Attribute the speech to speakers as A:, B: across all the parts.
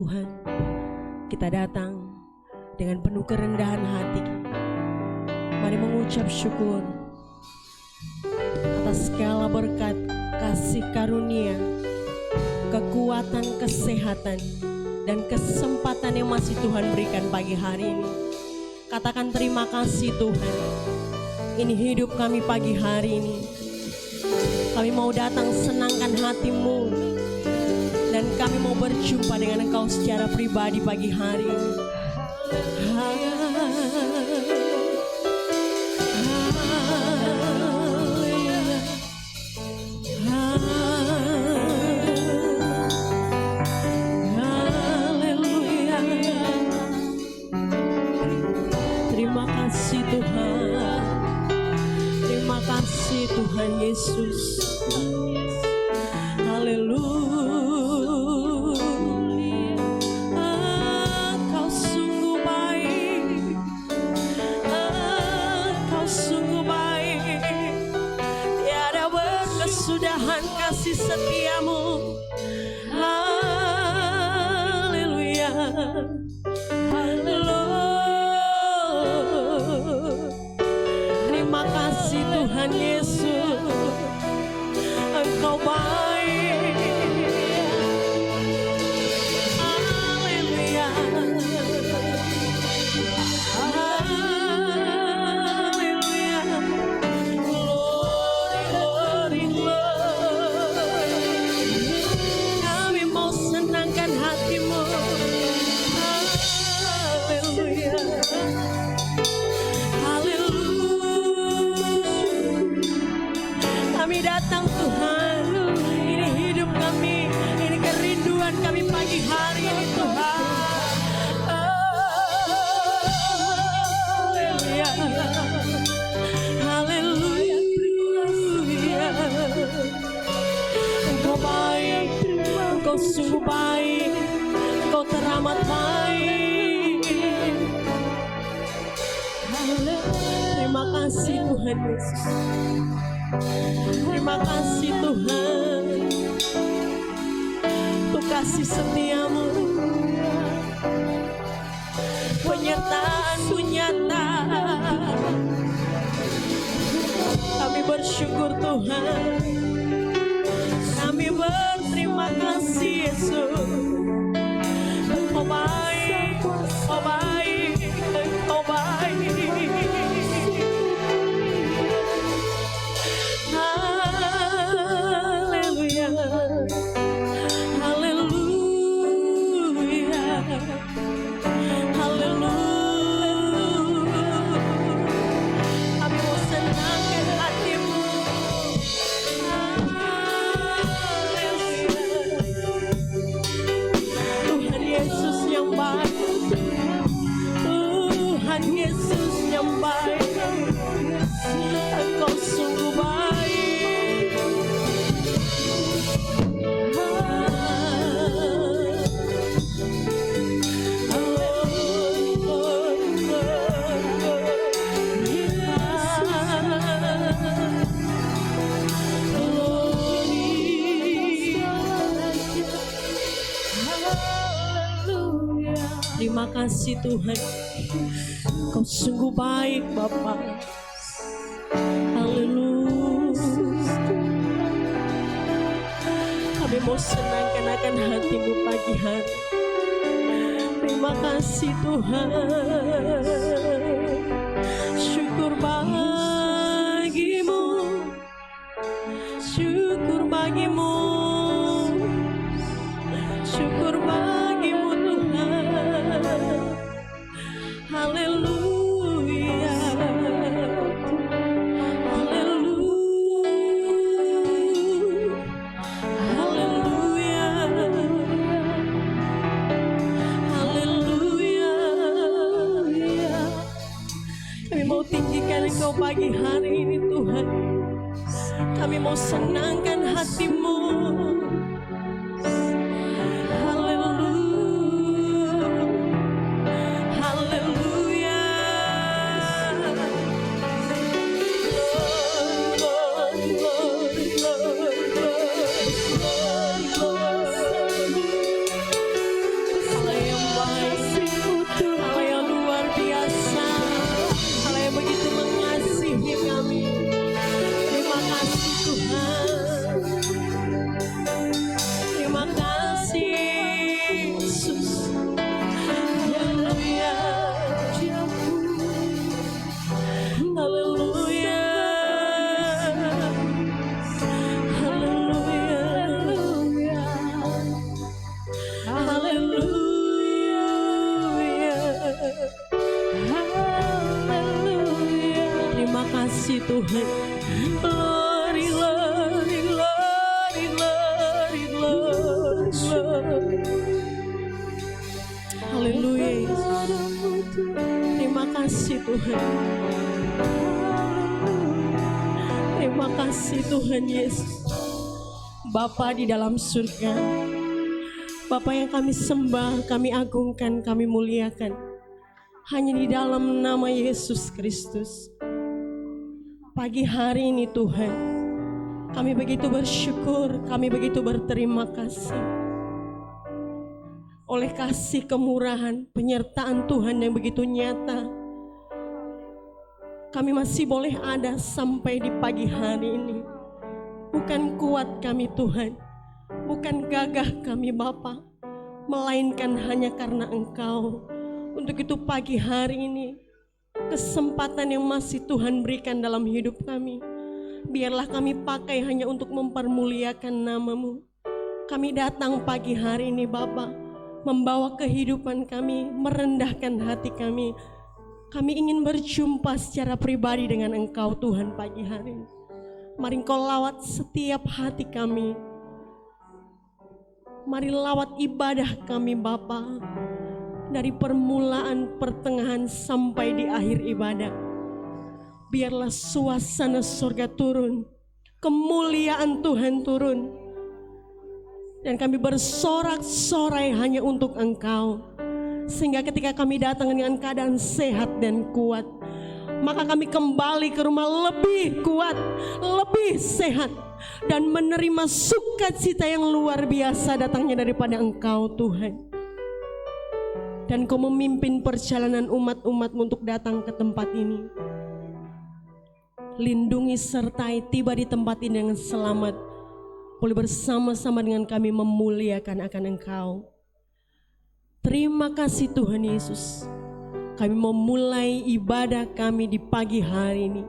A: Tuhan, kita datang dengan penuh kerendahan hati. Mari mengucap syukur atas segala berkat, kasih karunia, kekuatan, kesehatan, dan kesempatan yang masih Tuhan berikan pagi hari ini. Katakan terima kasih Tuhan. Ini hidup kami pagi hari ini. Kami mau datang senangkan hati-Mu. Dan kami mau berjumpa dengan Engkau secara pribadi pagi hari ini. Haleluya. Terima kasih Tuhan. Terima kasih Tuhan Yesus. Haleluya. Kasih setiamu, haleluya, terima kasih Tuhan Yesus, Engkau baik, haleluya, haleluya, glory, kami mau senangkan hati-Mu, haleluya, haleluya. Kami datang Tuhan, ini hidup kami, ini kerinduan kami pagi hari ini Tuhan. Haleluya, haleluya. Engkau baik, Engkau sungguh baik, Engkau teramat baik. Terima kasih Tuhan Yesus. Terima kasih Tuhan untuk kasih setiamu, penyertaan-Mu nyata. Kami bersyukur Tuhan, kami berterima kasih Yesus. Engkau baik, Engkau baik, Engkau baik. Haleluya, haleluya, haleluya. Kami mau senangkan hati-Mu. Tuhan Yesus yang baik, Tuhan Yesus yang baik, Engkau sungguh baik. Terima kasih Tuhan, Kau sungguh baik Bapa. Haleluya. Kami mau senangkan akan hati-Mu pagi hari. Terima kasih Tuhan. Syukur bagimu, syukur bagimu, syukur bagimu Tuhan. Haleluya, haleluya, haleluya, haleluya. Kami mau tinggikan Engkau pagi hari ini Tuhan. Kami mau senangkan hati-Mu. Tuhan. Lari, lari, lari, lari, lari, lari. Haleluya Yesus. Terima kasih Tuhan. Terima kasih Tuhan Yesus. Bapa di dalam surga, Bapa yang kami sembah, kami agungkan, kami muliakan hanya di dalam nama Yesus Kristus. Pagi hari ini Tuhan, kami begitu bersyukur, kami begitu berterima kasih oleh kasih kemurahan, penyertaan Tuhan yang begitu nyata. Kami masih boleh ada sampai di pagi hari ini. Bukan kuat kami Tuhan, bukan gagah kami Bapa, melainkan hanya karena Engkau. Untuk itu pagi hari ini, kesempatan yang masih Tuhan berikan dalam hidup kami, biarlah kami pakai hanya untuk mempermuliakan nama-Mu. Kami datang pagi hari ini Bapa, membawa kehidupan kami, merendahkan hati kami. Kami ingin berjumpa secara pribadi dengan Engkau Tuhan pagi hari ini. Mari Engkau lawat setiap hati kami. Mari lawat ibadah kami Bapa, dari permulaan, pertengahan sampai di akhir ibadah. Biarlah suasana surga turun, kemuliaan Tuhan turun, dan kami bersorak-sorai hanya untuk Engkau. Sehingga ketika kami datang dengan keadaan sehat dan kuat, maka kami kembali ke rumah lebih kuat, lebih sehat, dan menerima sukacita yang luar biasa datangnya daripada Engkau Tuhan. Dan Kau memimpin perjalanan umat-umat-Mu untuk datang ke tempat ini. Lindungi sertai tiba di tempat ini dengan selamat, boleh bersama-sama dengan kami memuliakan akan Engkau. Terima kasih Tuhan Yesus. Kami memulai ibadah kami di pagi hari ini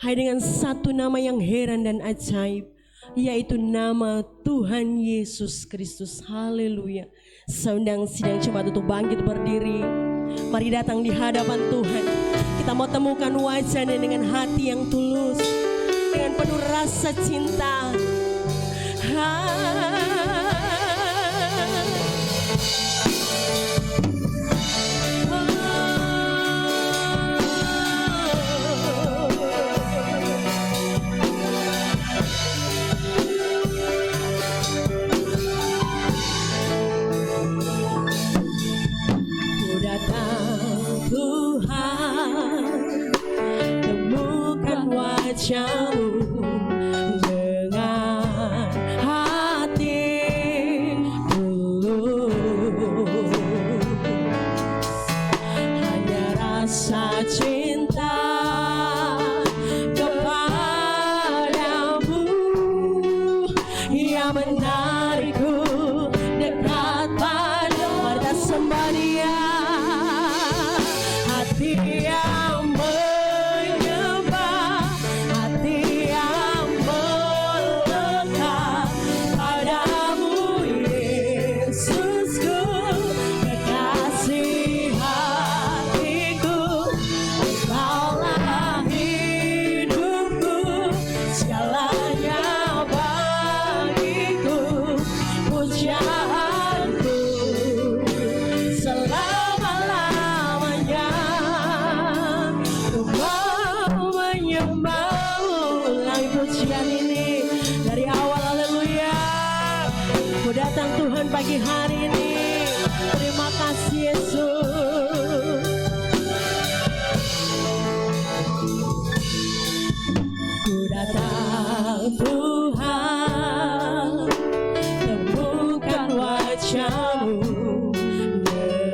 A: hanya dengan satu nama yang heran dan ajaib, yaitu nama Tuhan Yesus Kristus. Haleluya. Saya undang sidang jemaat untuk bangkit berdiri. Mari datang di hadapan Tuhan. Kita mau temukan wajahnya dengan hati yang tulus, dengan penuh rasa cinta. Wajah-Mu dengan hati tulus, hanya rasa cinta kepadamu yang menarikku dekat padamu. Mari kita sembah Dia, hati yang pagi hari ini. Terima kasih Yesus. Ku datang Tuhan, temukan wajah-Mu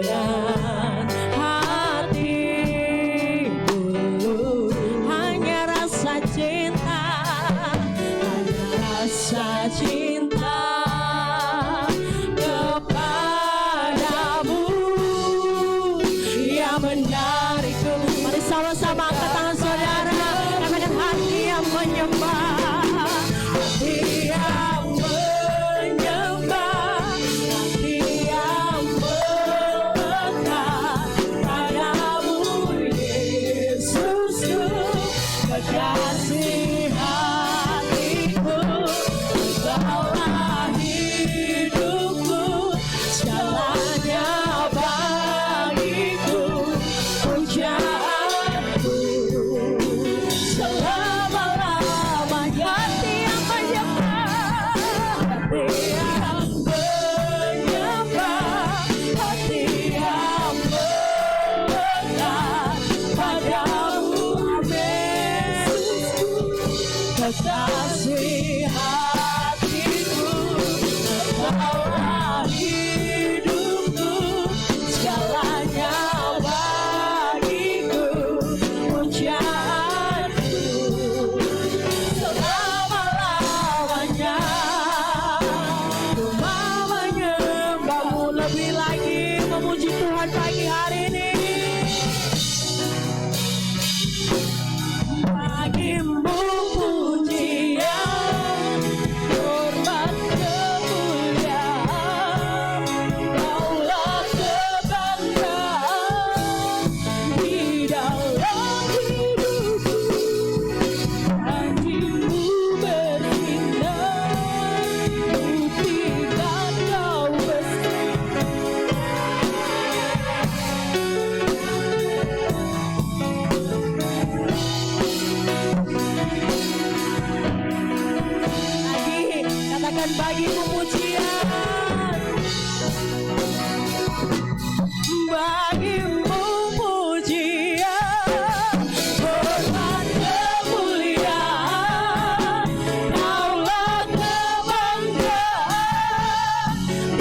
A: dengan hati tulus, hanya rasa cinta, hanya rasa cinta. bagimu pujian, hormat kemuliaan, Kaulah kebanggaan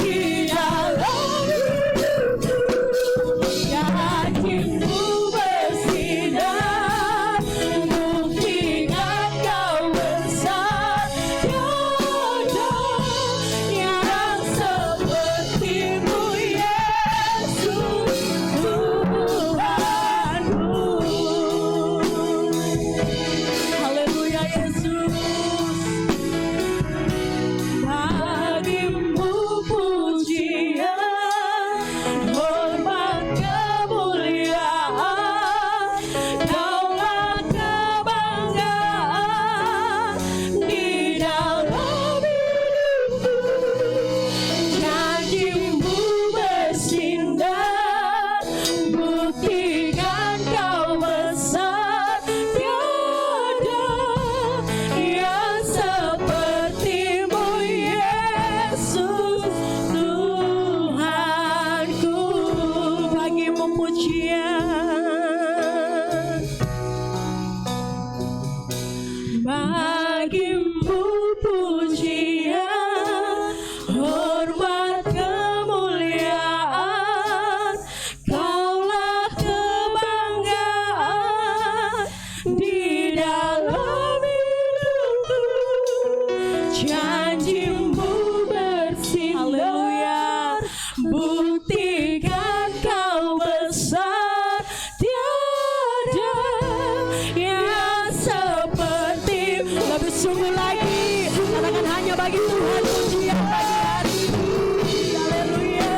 A: di dalam hidupku. Janjimu bersinar, buktikan Kau besar. Tiada yang seperti-Mu, Yesus Tuhanku. Haleluya Yesus. Bagimu pujian, hormat kemuliaan, Kaulah kebanggaan di dalam hidupku. Janjimu bersinar, buktikan Kau besar. Tiada yang seperti-Mu, Yesus Tuhanku. Bagimu pujian, bagimu pujian, hormat kemuliaan, Kaulah kebanggaan di dalam hidupku. Janjimu bersinar, buktikan Kau besar. Tiada yang seperti. Lebih sungguh lagi, katakan hanya bagi Tuhan pujian bagi hari ini. Haleluya.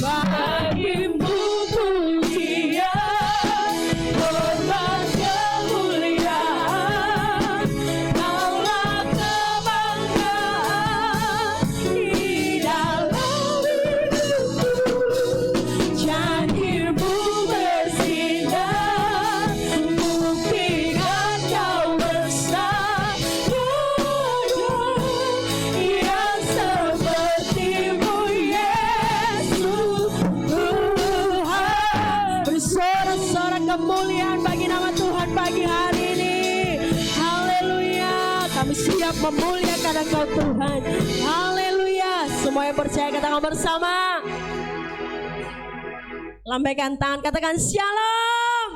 A: Bagimu pujian, hormat kemuliaan, Kaulah kebanggaan di dalam hidupku. Janjimu bersinar, buktikan Kau besar. Tiada yang seperti-Mu, Yesus Tuhan. Bersorak-sorak kemuliaan bagi nama Tuhan pagi hari ini. Haleluya. Kami siap memuliakan Engkau Tuhan. Haleluya. Semua yang percaya katakan bersama. Lambaikan tangan, katakan shalom.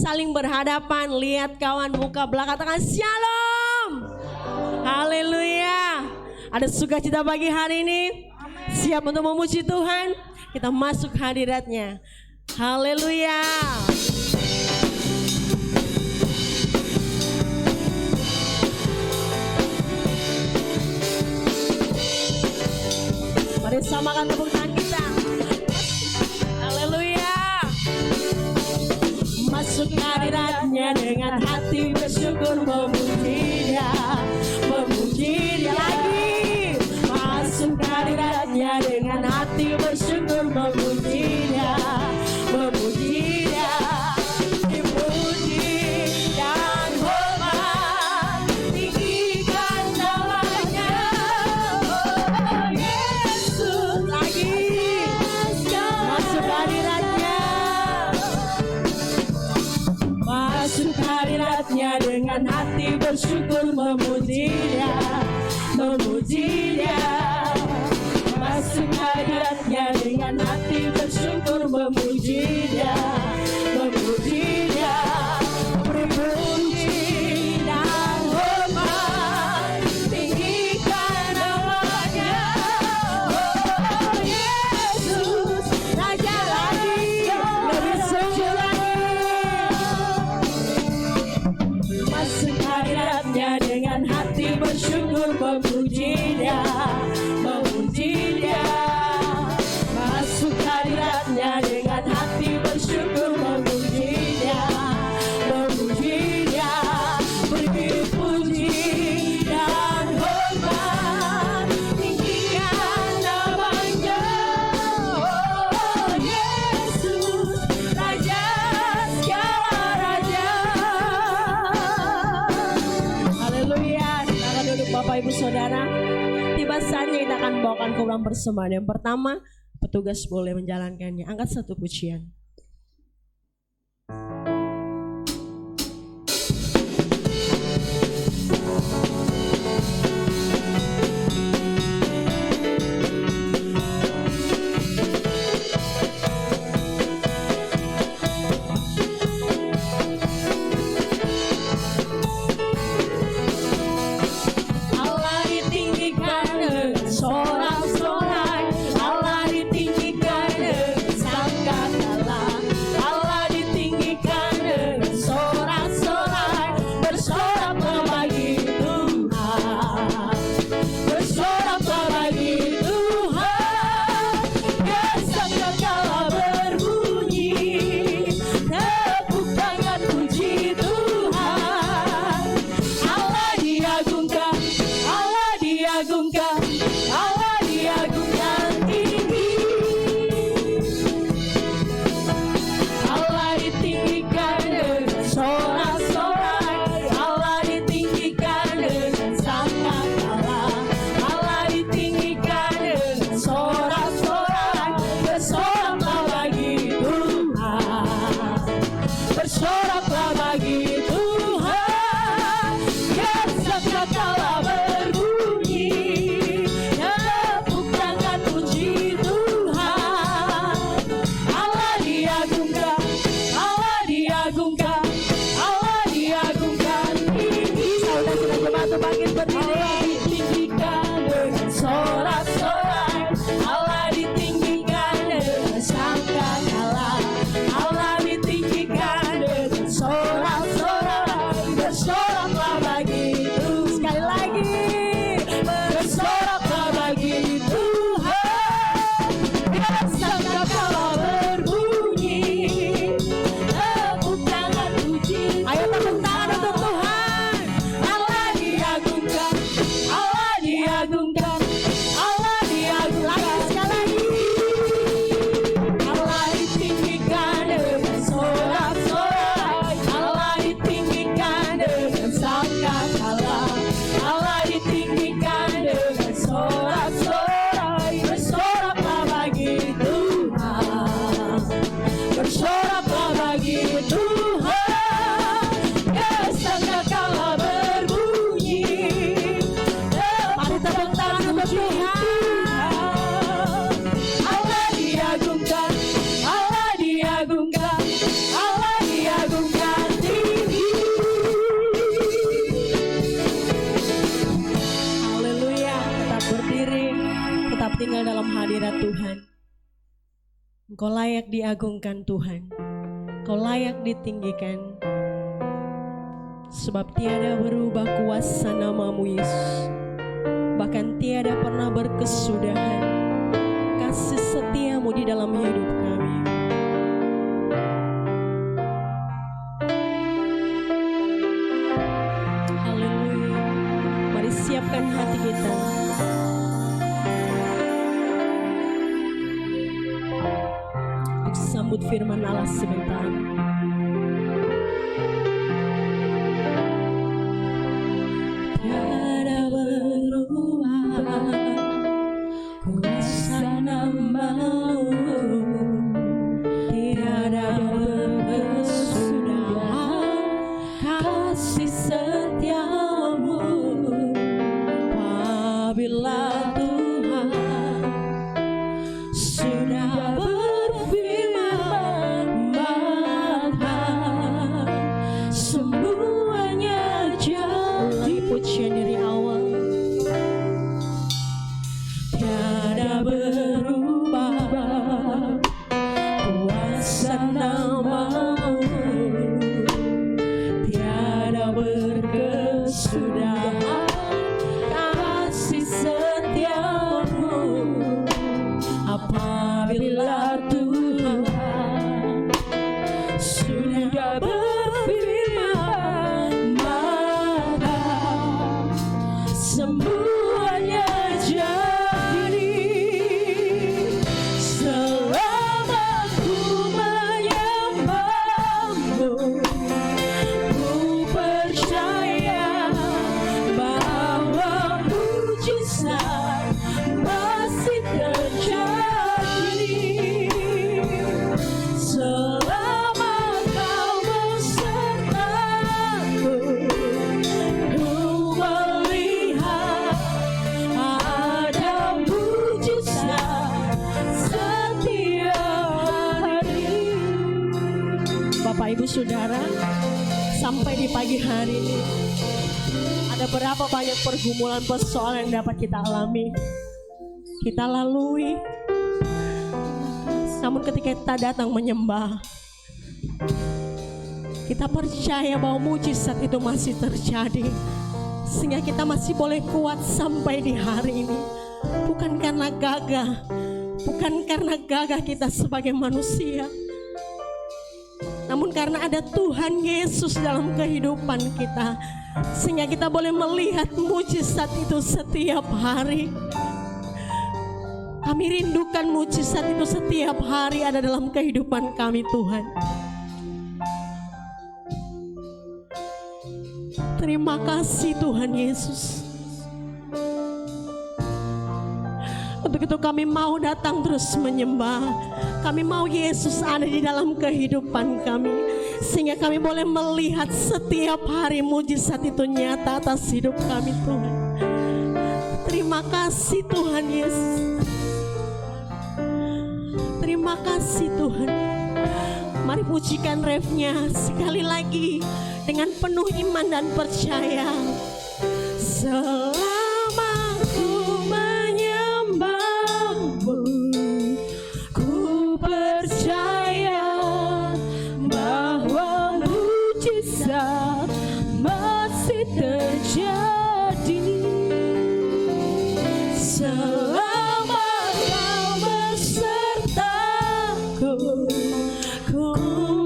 A: Saling berhadapan, lihat kawan muka belakang, katakan shalom. Haleluya. Ada sukacita pagi hari ini. Siap untuk memuji Tuhan. Kita masuk hadirat-Nya. Haleluya. Mari samakan tepuk tangan kita. Haleluya. Masuk hadirat-Nya dengan hati bersyukur, memuji Dia, memuji Dia lagi. Masuk hadirat-Nya dengan hati bersyukur, memuji Dia, memuji Dia. Dipuji dan hormat, tinggikan namanya. Oh Yesus lagi. Masuk hadirat-Nya, masuk hadirat-Nya dengan hati bersyukur, memuji Dia, memuji Dia. Masuk hadirat-Nya dengan hati bersyukur, memuji Dia, memuji Dia. Beri puji dan hormat, tinggikan namanya. Oh Yesus, Raja lagi, lebih sungguh lagi. Masuk hadirat-Nya dengan hati bersyukur, memuji Dia, memuji Dia. Masuk hadirat-Nya dengan hati bersyukur, memuji Dia, memuji Dia. Beri puji dan hormat, tinggikan namanya. Oh Yesus, Raja segala raja. Haleluya. Silakan duduk Bapak Ibu Saudara. Tiba saatnya kita akan bawakan kurang persembahan. Yang pertama, petugas boleh menjalankannya. Angkat satu pujian. Tinggal dalam hadirat Tuhan. Engkau layak diagungkan Tuhan. Engkau layak ditinggikan. Sebab tiada berubah kuasa nama-Mu Yesus. Bahkan tiada pernah berkesudahan kasih setia-Mu di dalam hidup kami. Haleluya. Mari siapkan hati kita. Sambut firman Allah sebentar. Tiada berubah kuasa nama-Mu, tiada berkesudahan kasih setia-Mu. Apabila Tuhan sudah berfirman, Ibu Saudara, sampai di pagi hari ini ada berapa banyak pergumulan persoalan yang dapat kita alami, kita lalui. Namun ketika kita datang menyembah, kita percaya bahwa mujizat itu masih terjadi, sehingga kita masih boleh kuat sampai di hari ini. Bukan karena gagah kita sebagai manusia, namun karena ada Tuhan Yesus dalam kehidupan kita, sehingga kita boleh melihat mujizat itu setiap hari. Kami rindukan mujizat itu setiap hari ada dalam kehidupan kami, Tuhan. Terima kasih Tuhan Yesus. Untuk itu kami mau datang terus menyembah. Kami mau Yesus ada di dalam kehidupan kami, sehingga kami boleh melihat setiap hari mujizat itu nyata atas hidup kami, Tuhan. Terima kasih Tuhan Yesus. Terima kasih Tuhan. Mari pujikan refnya sekali lagi dengan penuh iman dan percaya. Selama ku menyembahmu, ku percaya bahwa mujizat masih terjadi. Selama kau besertaku, ku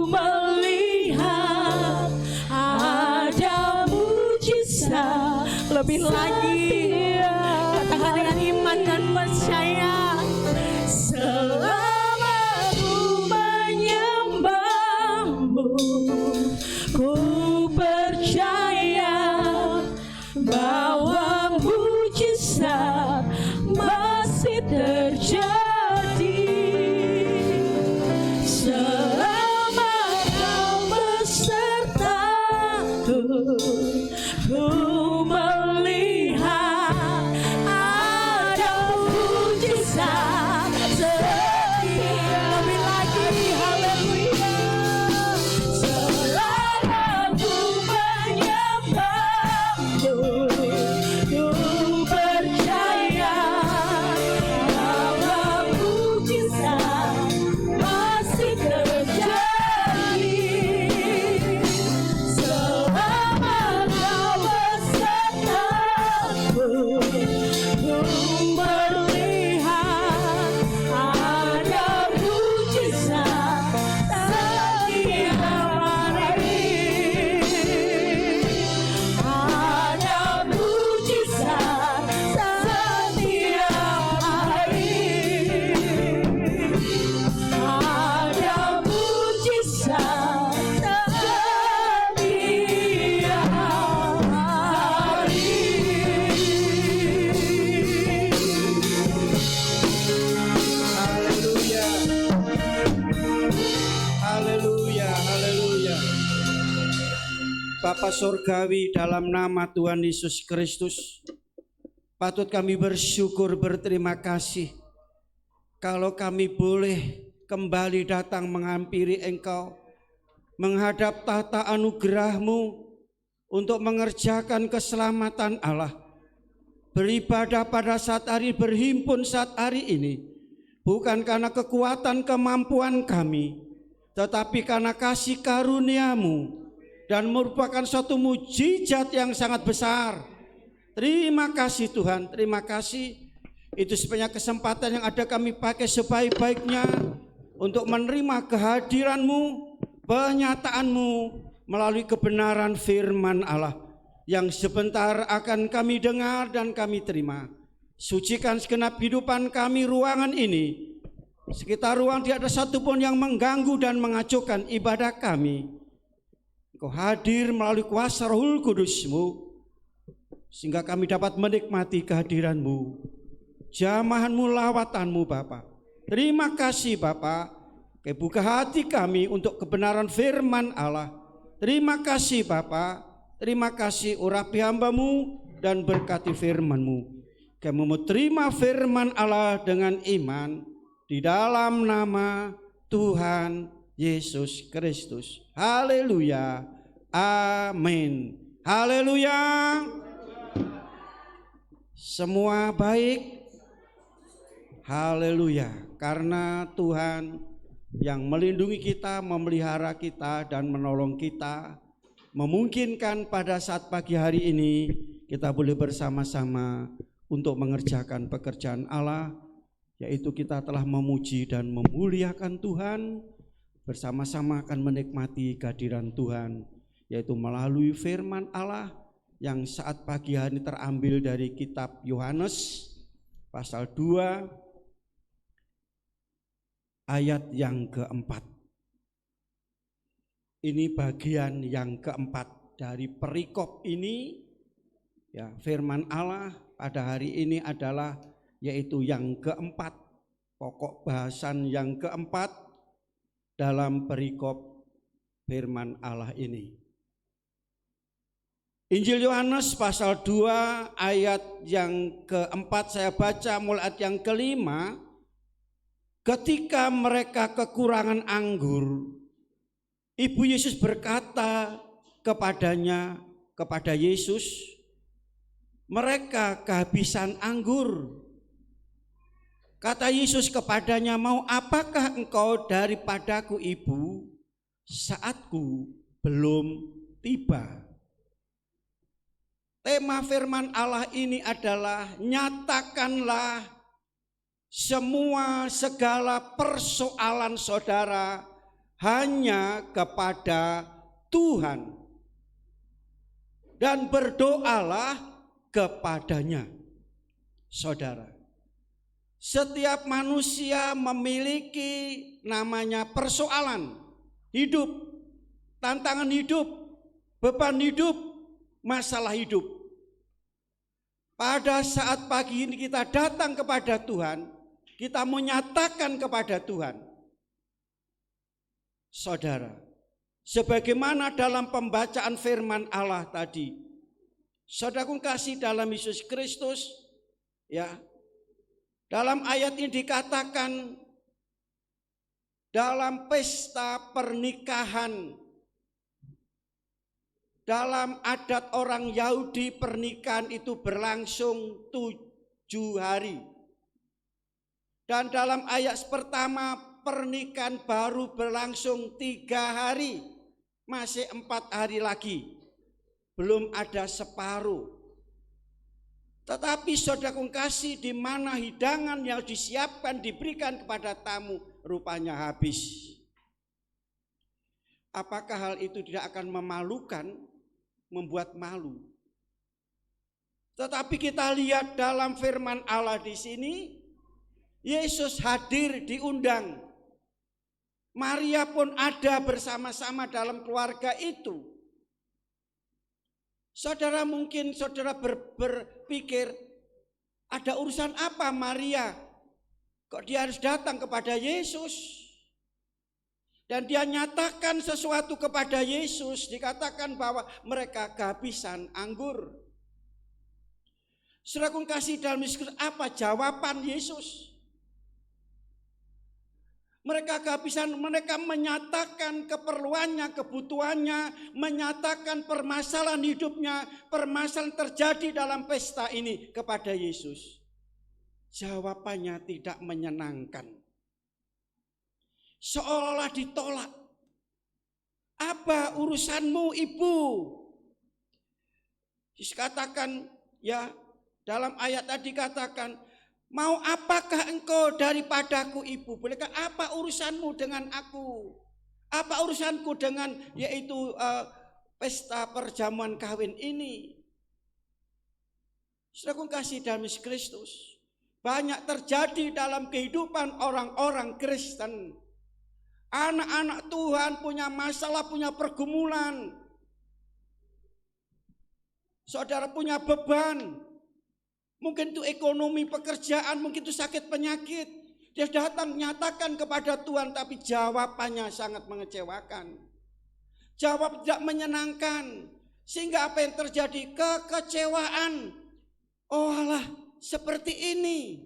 A: melihat ada mujizat. Lebih lagi katakan dengan iman dan percaya. Selama ku menyembahmu, ku percaya bahwa mujizat masih terjadi. Selama kau besertaku, ku melihat ada mujizat setia. Lebih lagi, haleluya. Selama ku menyembahmu, ku percaya bahwa mujizat masih terjadi. Selama kau besertaku, ku melihat ada mujizat setiap hari. Ada mujizat setiap hari. Ada mujizat setiap
B: Haleluya, haleluya. Bapa Surgawi, dalam nama Tuhan Yesus Kristus, patut kami bersyukur, berterima kasih kalau kami boleh kembali datang menghampiri Engkau, menghadap tahta anugerah-Mu untuk mengerjakan keselamatan Allah. Beribadah pada saat hari, berhimpun saat hari ini, bukan karena kekuatan kemampuan kami, tetapi karena kasih karunia-Mu, dan merupakan suatu mujizat yang sangat besar. Terima kasih Tuhan, terima kasih. Itu sebanyak kesempatan yang ada kami pakai sebaik-baiknya untuk menerima kehadiran-Mu, penyataanmu melalui kebenaran firman Allah yang sebentar akan kami dengar dan kami terima. Sucikan segenap kehidupan kami, ruangan ini, sekitar ruang tidak ada satupun yang mengganggu dan mengacaukan ibadah kami. Engkau hadir melalui kuasa Roh Kudus-Mu, sehingga kami dapat menikmati kehadiran-Mu, jamahan-Mu, lawatan-Mu Bapa. Terima kasih Bapa, buka hati kami untuk kebenaran firman Allah. Terima kasih Bapa, terima kasih urapi hamba-Mu dan berkati firman-Mu. Kami mau terima firman Allah dengan iman di dalam nama Tuhan Yesus Kristus. Haleluya. Amin. Haleluya. Semua baik. Haleluya. Karena Tuhan yang melindungi kita, memelihara kita, dan menolong kita, memungkinkan pada saat pagi hari ini kita boleh bersama-sama untuk mengerjakan pekerjaan Allah, yaitu kita telah memuji dan memuliakan Tuhan, bersama-sama akan menikmati kehadiran Tuhan, yaitu melalui firman Allah yang saat pagi hari terambil dari kitab Yohanes pasal 2 ayat yang keempat. Ini bagian yang keempat dari perikop ini. Ya, firman Allah pada hari ini adalah yaitu yang keempat, pokok bahasan yang keempat dalam perikop firman Allah ini. Injil Yohanes pasal 2 ayat yang keempat, saya baca mulai ayat yang kelima. Ketika mereka kekurangan anggur, Ibu Yesus berkata kepada Yesus, mereka kehabisan anggur. Kata Yesus kepadanya, mau apakah engkau daripadaku Ibu, saatku belum tiba. Tema firman Allah ini adalah nyatakanlah semua segala persoalan saudara hanya kepada Tuhan dan berdoalah kepadanya. Saudara, setiap manusia memiliki namanya persoalan hidup, tantangan hidup, beban hidup, masalah hidup. Pada saat pagi ini kita datang kepada Tuhan, kita menyatakan kepada Tuhan. Saudara, sebagaimana dalam pembacaan firman Allah tadi, saudaraku kasih dalam Yesus Kristus, ya, dalam ayat ini dikatakan dalam pesta pernikahan, dalam adat orang Yahudi pernikahan itu berlangsung 7 hari. Dan dalam ayat pertama pernikahan baru berlangsung 3 hari, masih 4 hari lagi, belum ada separuh. Tetapi saudaraku kasih, di mana hidangan yang disiapkan diberikan kepada tamu rupanya habis. Apakah hal itu tidak akan memalukan, membuat malu? Tetapi kita lihat dalam firman Allah di sini, Yesus hadir, diundang. Maria pun ada bersama-sama dalam keluarga itu. Saudara, mungkin saudara berpikir, ada urusan apa Maria? Kok dia harus datang kepada Yesus? Dan dia nyatakan sesuatu kepada Yesus, dikatakan bahwa mereka kehabisan anggur. Saudaraku kasih dalam Yesus, apa jawaban Yesus? Mereka kehabisan, mereka menyatakan keperluannya, kebutuhannya, menyatakan permasalahan hidupnya, permasalahan terjadi dalam pesta ini kepada Yesus. Jawabannya tidak menyenangkan. Seolah-olah ditolak. Apa urusanmu Ibu? Yesus katakan, ya, dalam ayat tadi katakan, mau apakah engkau daripadaku Ibu? Bolehkah, apa urusanmu dengan aku? Apa urusanku dengan yaitu pesta perjamuan kawin ini? Saudaraku kasih dalam Yesus Kristus, banyak terjadi dalam kehidupan orang-orang Kristen. Anak-anak Tuhan punya masalah, punya pergumulan. Saudara punya beban. Mungkin itu ekonomi, pekerjaan, mungkin itu sakit penyakit. Dia datang nyatakan kepada Tuhan, tapi jawabannya sangat mengecewakan. Jawab tidak menyenangkan. Sehingga apa yang terjadi? Kekecewaan. Oh alah, seperti ini.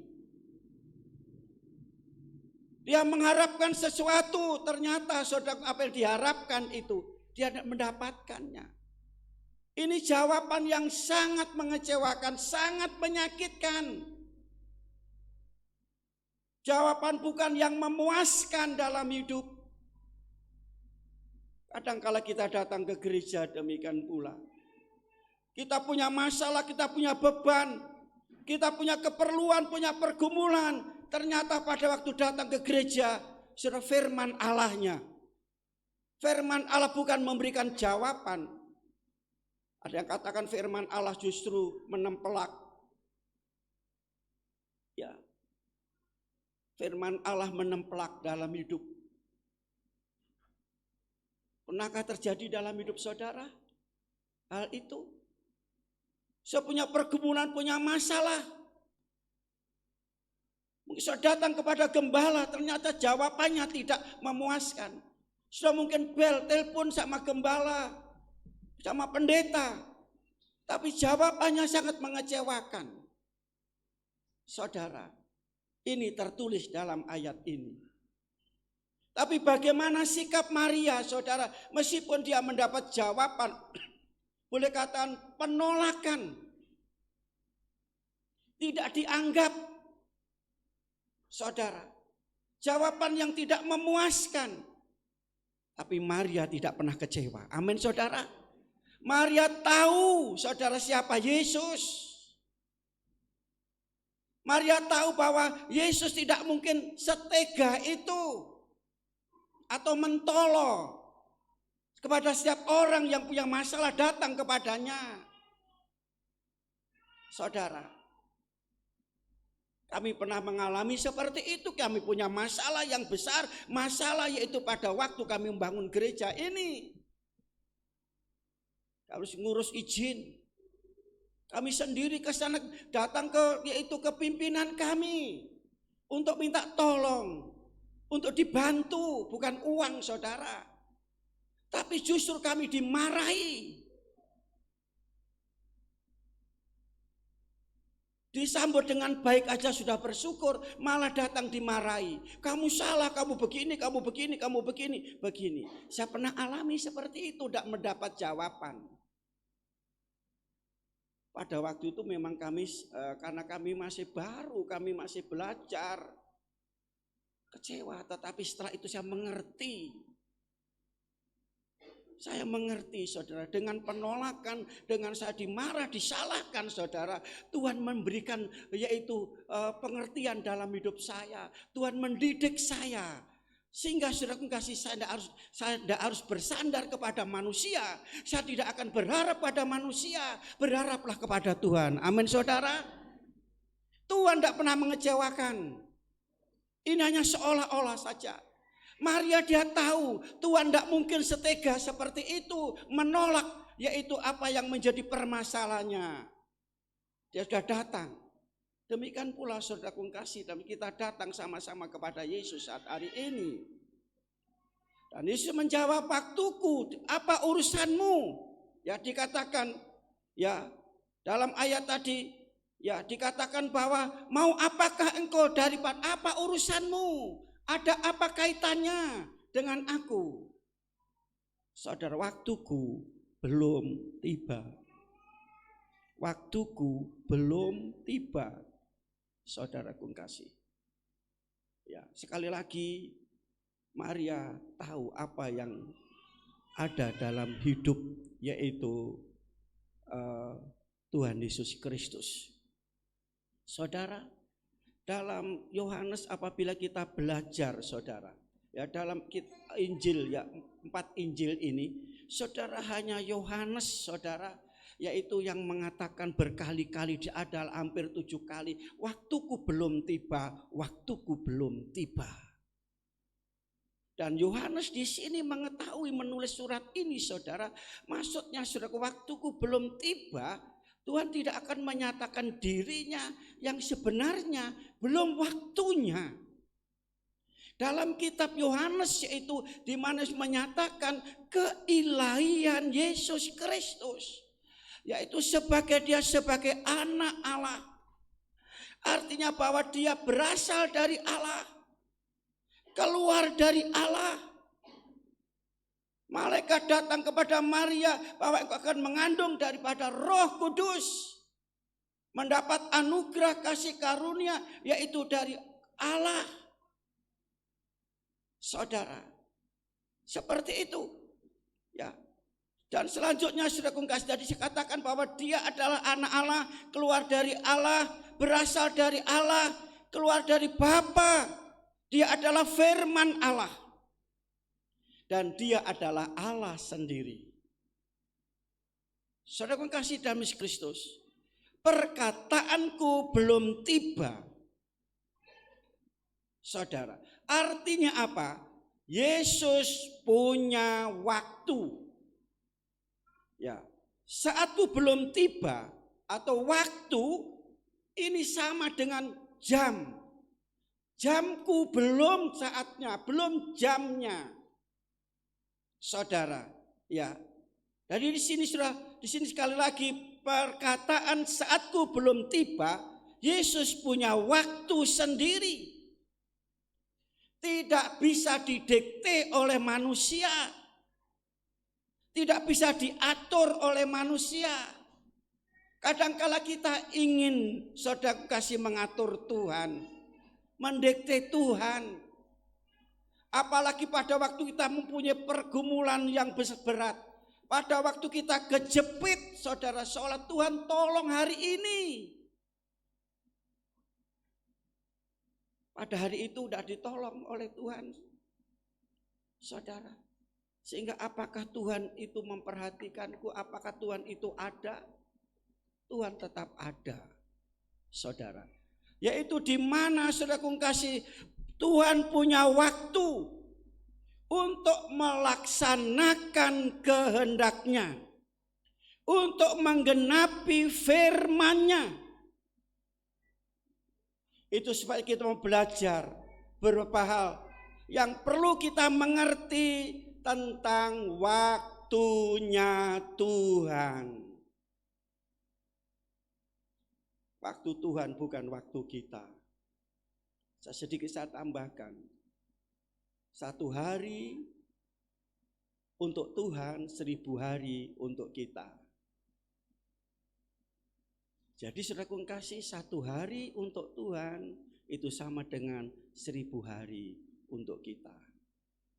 B: Dia mengharapkan sesuatu, ternyata saudara apa yang diharapkan itu dia tidak mendapatkannya. Ini jawaban yang sangat mengecewakan, sangat menyakitkan. Jawaban bukan yang memuaskan dalam hidup. Kadang-kala kita datang ke gereja demikian pula. Kita punya masalah, kita punya beban, kita punya keperluan, punya pergumulan. Ternyata pada waktu datang ke gereja, sudah firman Allahnya. Firman Allah bukan memberikan jawaban. Ada yang katakan firman Allah justru menempelak. Ya. Firman Allah menempelak dalam hidup. Pernahkah terjadi dalam hidup saudara hal itu? Saya punya pergumulan, punya masalah. Mungkin saya datang kepada gembala, ternyata jawabannya tidak memuaskan. Sudah mungkin telepon sama gembala, sama pendeta, tapi jawabannya sangat mengecewakan. Saudara, ini tertulis dalam ayat ini. Tapi bagaimana sikap Maria, saudara? Meskipun dia mendapat jawaban, boleh katakan penolakan, tidak dianggap, saudara. Jawaban yang tidak memuaskan. Tapi Maria tidak pernah kecewa. Amin, saudara. Maria tahu, saudara, siapa Yesus. Maria tahu bahwa Yesus tidak mungkin setega itu atau mentolo kepada setiap orang yang punya masalah datang kepadanya. Saudara, kami pernah mengalami seperti itu. Kami punya masalah yang besar, masalah yaitu pada waktu kami membangun gereja ini. Harus ngurus izin. Kami sendiri ke sana datang yaitu ke pimpinan kami untuk minta tolong, untuk dibantu, bukan uang, saudara. Tapi justru kami dimarahi. Disambut dengan baik aja sudah bersyukur, malah datang dimarahi. Kamu salah, kamu begini, kamu begini, kamu begini, begini. Saya pernah alami seperti itu, tidak mendapat jawaban. Pada waktu itu memang kami, karena kami masih baru, kami masih belajar, kecewa. Tetapi setelah itu saya mengerti. Saya mengerti, saudara, dengan penolakan, dengan saya dimarah, disalahkan, saudara, Tuhan memberikan yaitu pengertian dalam hidup saya. Tuhan mendidik saya. Sehingga saudara kasih saya tidak harus bersandar kepada manusia. Saya tidak akan berharap pada manusia. Berharaplah kepada Tuhan. Amin, saudara. Tuhan tidak pernah mengecewakan. Ini hanya seolah-olah saja. Maria dia tahu Tuhan tidak mungkin setega seperti itu menolak yaitu apa yang menjadi permasalahannya. Dia sudah datang. Demikian pula saudaraku kasih, dan kita datang sama-sama kepada Yesus saat hari ini. Dan Yesus menjawab, waktuku, apa urusanmu? Ya dikatakan, ya dalam ayat tadi, ya dikatakan bahwa mau apakah engkau daripada apa urusanmu? Ada apa kaitannya dengan aku? Saudara, waktuku belum tiba. Waktuku belum tiba. Saudaraku kasih. Ya, sekali lagi Maria tahu apa yang ada dalam hidup yaitu Tuhan Yesus Kristus. Saudara, dalam Yohanes apabila kita belajar, saudara, ya dalam Injil, ya 4 Injil ini, saudara, hanya Yohanes, saudara, yaitu yang mengatakan berkali-kali, dia adalah hampir 7 kali, waktuku belum tiba, waktuku belum tiba. Dan Yohanes di sini mengetahui menulis surat ini, saudara, maksudnya saudara, waktuku belum tiba. Tuhan tidak akan menyatakan dirinya yang sebenarnya belum waktunya. Dalam kitab Yohanes yaitu di mana menyatakan keilahian Yesus Kristus, yaitu dia sebagai anak Allah. Artinya bahwa dia berasal dari Allah. keluar dari Allah. Malaikat datang kepada Maria bahwa engkau akan mengandung daripada Roh Kudus. Mendapat anugerah kasih karunia yaitu dari Allah. Saudara, seperti itu. Ya. Dan selanjutnya saudara kasih tadi dikatakan bahwa dia adalah anak Allah, keluar dari Allah, berasal dari Allah, keluar dari Bapa. Dia adalah firman Allah. Dan dia adalah Allah sendiri. Saudara kasih dalam Kristus, perkataanku belum tiba. Saudara, artinya apa? Yesus punya waktu. Ya, saatku belum tiba atau waktu ini sama dengan jam. Jamku belum saatnya, belum jamnya. Saudara, ya. Jadi di sini sekali lagi perkataan saatku belum tiba, Yesus punya waktu sendiri. Tidak bisa didikte oleh manusia. Tidak bisa diatur oleh manusia. Kadangkala kita ingin saudara kasih mengatur Tuhan, mendikte Tuhan. Apalagi pada waktu kita mempunyai pergumulan yang berat. Pada waktu kita kejepit, saudara, seolah Tuhan tolong hari ini. Pada hari itu sudah ditolong oleh Tuhan. Saudara. Sehingga apakah Tuhan itu memperhatikanku? Apakah Tuhan itu ada? Tuhan tetap ada. Saudara. Yaitu di mana saudara kasih Tuhan punya waktu untuk melaksanakan kehendaknya, untuk menggenapi firman-Nya. Itu supaya kita mau belajar beberapa hal yang perlu kita mengerti tentang waktunya Tuhan. Waktu Tuhan bukan waktu kita. Saya tambahkan. 1 hari untuk Tuhan, 1000 hari untuk kita. Jadi saudara kasih 1 hari untuk Tuhan itu sama dengan 1000 hari untuk kita.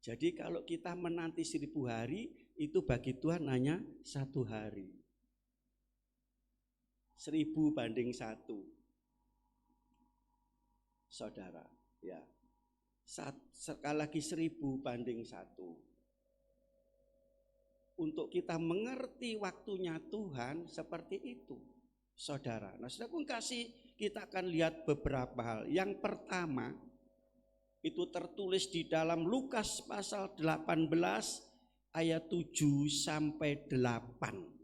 B: Jadi kalau kita menanti 1000 hari itu bagi Tuhan hanya 1 hari. 1000 banding 1. Saudara, ya. Sekali lagi 1000 banding 1. Untuk kita mengerti waktunya Tuhan seperti itu, saudara. Nah, saudara kasih kita akan lihat beberapa hal. Yang pertama, itu tertulis di dalam Lukas pasal 18 ayat 7 sampai 8.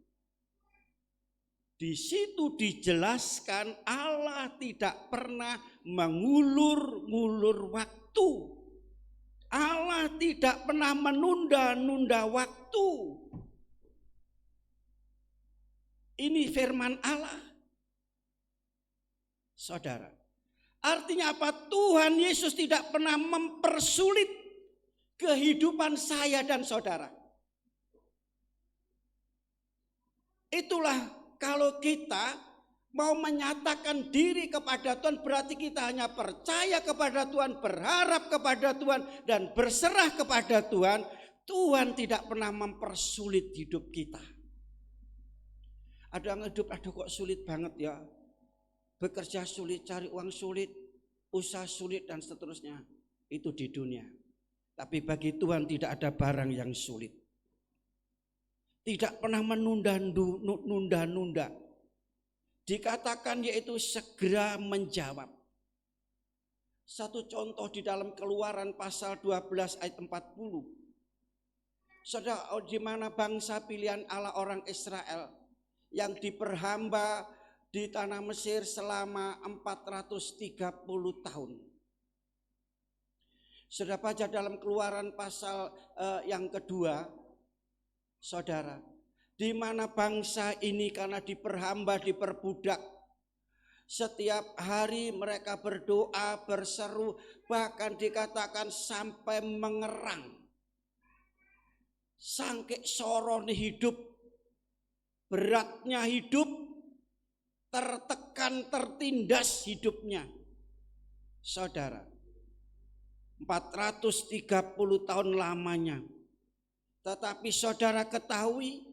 B: Di situ dijelaskan Allah tidak pernah mengulur-ngulur waktu. Allah tidak pernah menunda-nunda waktu. Ini firman Allah. Saudara, artinya apa? Tuhan Yesus tidak pernah mempersulit kehidupan saya dan saudara. Itulah kalau kita mau menyatakan diri kepada Tuhan, berarti kita hanya percaya kepada Tuhan, berharap kepada Tuhan, dan berserah kepada Tuhan. Tuhan tidak pernah mempersulit hidup kita. Ada yang hidup, aduh kok sulit banget ya. Bekerja sulit, cari uang sulit, usaha sulit, dan seterusnya. Itu di dunia. Tapi bagi Tuhan tidak ada barang yang sulit. Tidak pernah menunda-nunda. Dikatakan yaitu segera menjawab. Satu contoh di dalam Keluaran pasal 12 ayat 40. Saudara, di mana bangsa pilihan Allah orang Israel yang diperhamba di tanah Mesir selama 430 tahun. Saudara baca dalam Keluaran pasal yang kedua, saudara, di mana bangsa ini karena diperhamba, diperbudak Setiap hari mereka berdoa, berseru, bahkan dikatakan sampai mengerang. Sangke sorone hidup, beratnya hidup, tertekan, tertindas hidupnya. Saudara, 430 tahun lamanya. Tetapi saudara ketahui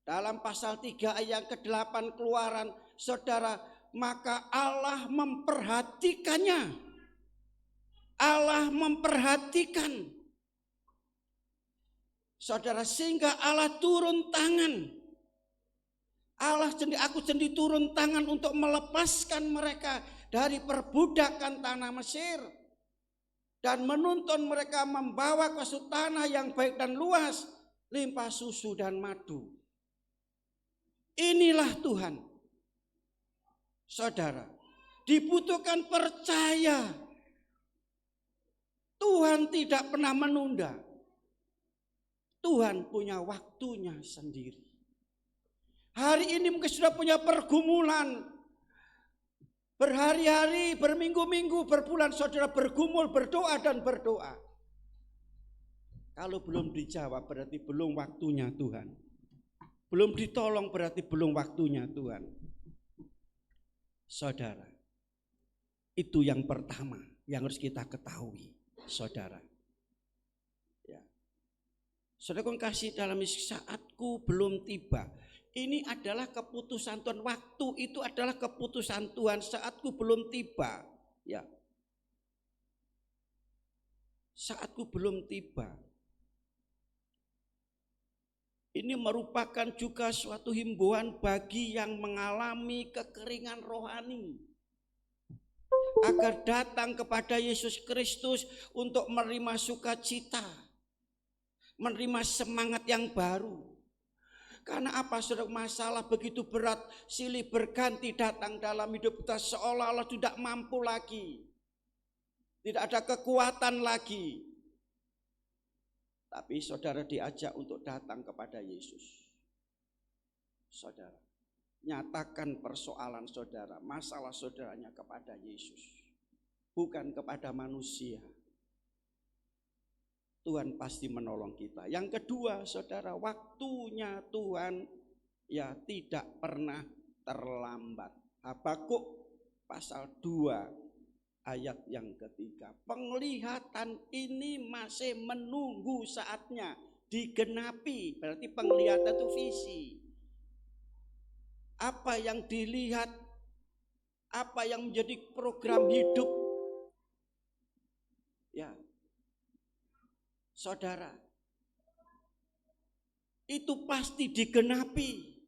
B: dalam pasal 3 ayat ke-8 Keluaran, saudara, maka Allah memperhatikannya. Allah memperhatikan. Saudara, sehingga Allah turun tangan. Aku sendiri turun tangan untuk melepaskan mereka dari perbudakan tanah Mesir. Dan menuntun mereka membawa ke suatu tanah yang baik dan luas, limpah susu dan madu. Inilah Tuhan. Saudara, dibutuhkan percaya. Tuhan tidak pernah menunda. Tuhan punya waktunya sendiri. Hari ini mungkin sudah punya pergumulan. Berhari-hari, berminggu-minggu, berbulan saudara bergumul, berdoa dan berdoa. Kalau belum dijawab berarti belum waktunya Tuhan. Belum ditolong berarti belum waktunya Tuhan. Saudara, itu yang pertama yang harus kita ketahui, saudara. Ya. Saudara kasih dalam saatku belum tiba. Ini adalah keputusan Tuhan. Waktu itu adalah keputusan Tuhan. Saatku belum tiba. Ya. Saatku belum tiba. Ini merupakan juga suatu himbauan bagi yang mengalami kekeringan rohani. Agar datang kepada Yesus Kristus untuk menerima sukacita. Menerima semangat yang baru. Karena apa saudara, masalah begitu berat silih berganti datang dalam hidup kita, seolah-olah tidak mampu lagi. Tidak ada kekuatan lagi. Tapi saudara diajak untuk datang kepada Yesus. Saudara, nyatakan persoalan saudara, masalah saudaranya kepada Yesus. Bukan kepada manusia. Tuhan pasti menolong kita. Yang kedua, saudara, waktunya Tuhan ya tidak pernah terlambat. Habakuk pasal 2 ayat yang ketiga. Penglihatan ini masih menunggu saatnya digenapi. Berarti penglihatan itu visi. Apa yang dilihat, apa yang menjadi program hidup, ya saudara, itu pasti digenapi.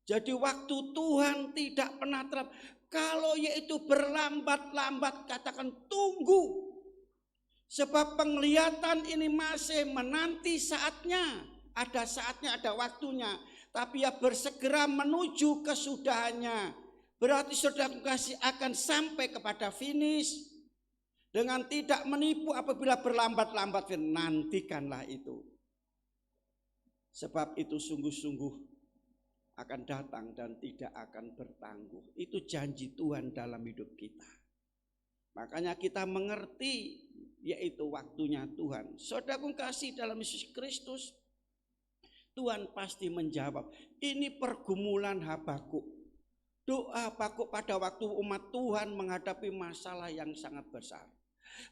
B: Jadi waktu Tuhan tidak pernah terlambat. Kalau yaitu berlambat-lambat, katakan tunggu. Sebab penglihatan ini masih menanti saatnya. Ada saatnya, ada waktunya. Tapi ya bersegera menuju kesudahannya. Berarti saudara kasih akan sampai kepada finish. Dengan tidak menipu apabila berlambat-lambat, nantikanlah itu. Sebab itu sungguh-sungguh akan datang dan tidak akan bertangguh. Itu janji Tuhan dalam hidup kita. Makanya kita mengerti yaitu waktunya Tuhan. Saudaraku kasih dalam Yesus Kristus, Tuhan pasti menjawab. Ini pergumulan Habakuk. Doa Habakuk pada waktu umat Tuhan menghadapi masalah yang sangat besar.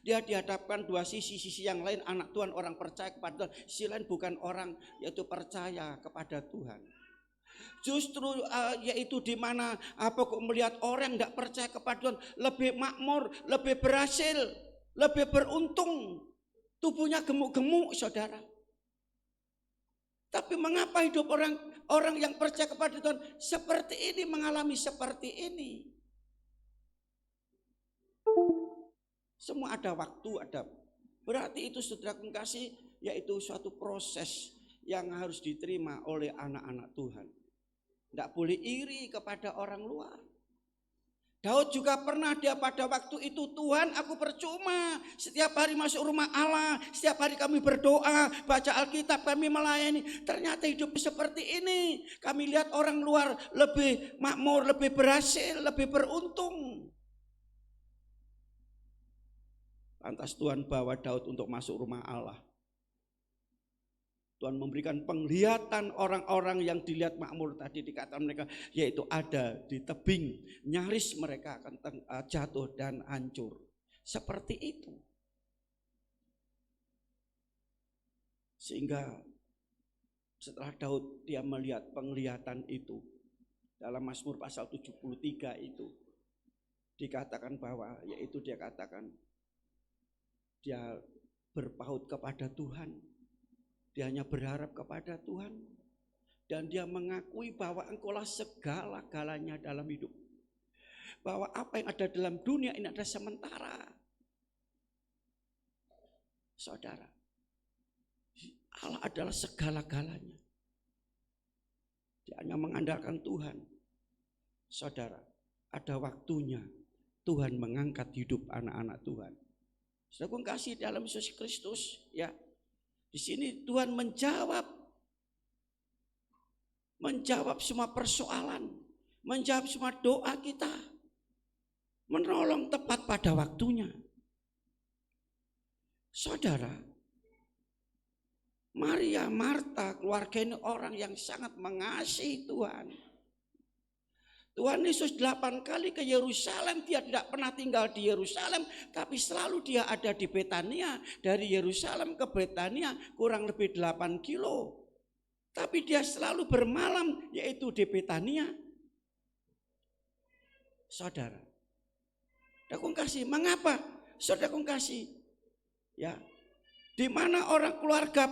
B: Dia dihadapkan dua sisi yang lain anak Tuhan, orang percaya kepada Tuhan, sisi lain bukan orang yaitu percaya kepada Tuhan. Justru yaitu di mana Habakuk melihat orang yang tidak percaya kepada Tuhan lebih makmur, lebih berhasil, lebih beruntung, tubuhnya gemuk-gemuk saudara. Tapi mengapa hidup orang yang percaya kepada Tuhan seperti ini, mengalami seperti ini? Semua ada waktu, ada. Berarti itu saudara kasih, yaitu suatu proses yang harus diterima oleh anak-anak Tuhan. Tidak boleh iri kepada orang luar. Daud juga pernah dia pada waktu itu, Tuhan aku percuma setiap hari masuk rumah Allah, setiap hari kami berdoa, baca Alkitab, kami melayani. Ternyata hidup seperti ini. Kami lihat orang luar lebih makmur, lebih berhasil, lebih beruntung. Lantas Tuhan bawa Daud untuk masuk rumah Allah. Tuhan memberikan penglihatan orang-orang yang dilihat makmur tadi dikatakan mereka, yaitu ada di tebing, nyaris mereka akan jatuh dan hancur. Seperti itu. Sehingga setelah Daud dia melihat penglihatan itu, dalam Mazmur pasal 73 itu dikatakan bahwa, yaitu dia katakan dia berpaut kepada Tuhan. Dia hanya berharap kepada Tuhan. Dan dia mengakui bahwa engkaulah segala-galanya dalam hidup. Bahwa apa yang ada dalam dunia ini adalah sementara. Saudara, Allah adalah segala-galanya. Dia hanya mengandalkan Tuhan. Saudara, ada waktunya Tuhan mengangkat hidup anak-anak Tuhan. Saudara kasih dalam Yesus Kristus, ya. Di sini Tuhan menjawab semua persoalan, menjawab semua doa kita, menolong tepat pada waktunya. Saudara, Maria, Marta, keluarga ini orang yang sangat mengasihi Tuhan. Tuhan Yesus 8 kali ke Yerusalem, dia tidak pernah tinggal di Yerusalem, tapi selalu dia ada di Betania. Dari Yerusalem ke Betania kurang lebih 8 kilo. Tapi dia selalu bermalam, yaitu di Betania. Saudara, saudara kasih, mengapa? Saudara kasih, ya, di mana orang keluarga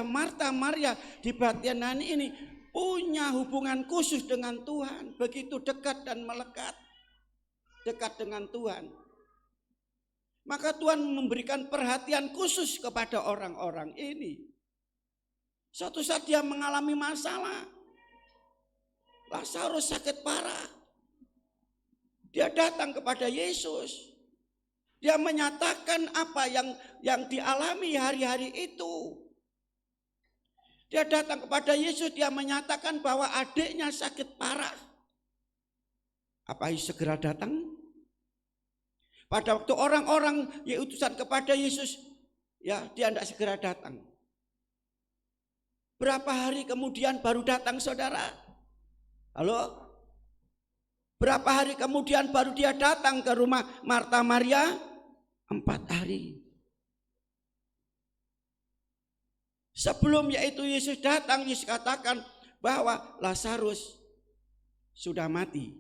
B: Marta, Maria di Betania ini punya hubungan khusus dengan Tuhan, begitu dekat dan melekat, dekat dengan Tuhan. Maka Tuhan memberikan perhatian khusus kepada orang-orang ini. Suatu saat dia mengalami masalah, Lazarus sakit parah. Dia datang kepada Yesus. Dia menyatakan apa yang dialami hari-hari itu. Dia datang kepada Yesus, dia menyatakan bahwa adiknya sakit parah. Apa Yesus segera datang? Pada waktu orang-orang yang utusan kepada Yesus, ya dia tidak segera datang. Berapa hari kemudian baru datang, saudara? Halo? Berapa hari kemudian baru dia datang ke rumah Marta Maria? 4 hari. Sebelum yaitu Yesus datang, Yesus katakan bahwa Lazarus sudah mati.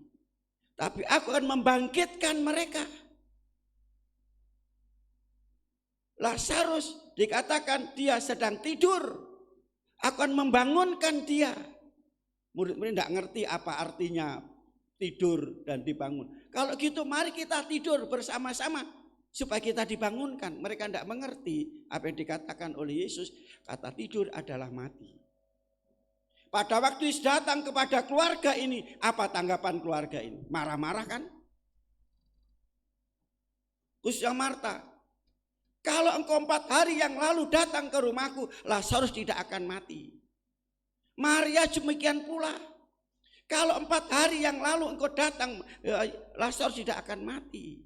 B: Tapi aku akan membangkitkan mereka. Lazarus dikatakan dia sedang tidur. Aku akan membangunkan dia. Murid-murid tidak ngerti apa artinya tidur dan dibangun. Kalau gitu mari kita tidur bersama-sama supaya kita dibangunkan. Mereka tidak mengerti apa yang dikatakan oleh Yesus. Kata tidur adalah mati. Pada waktu Yesus datang kepada keluarga ini, apa tanggapan keluarga ini? Marah-marah kan? Khususnya Marta. Kalau engkau 4 hari yang lalu datang ke rumahku, Lazarus tidak akan mati. Maria demikian pula. Kalau 4 hari yang lalu engkau datang, Lazarus tidak akan mati.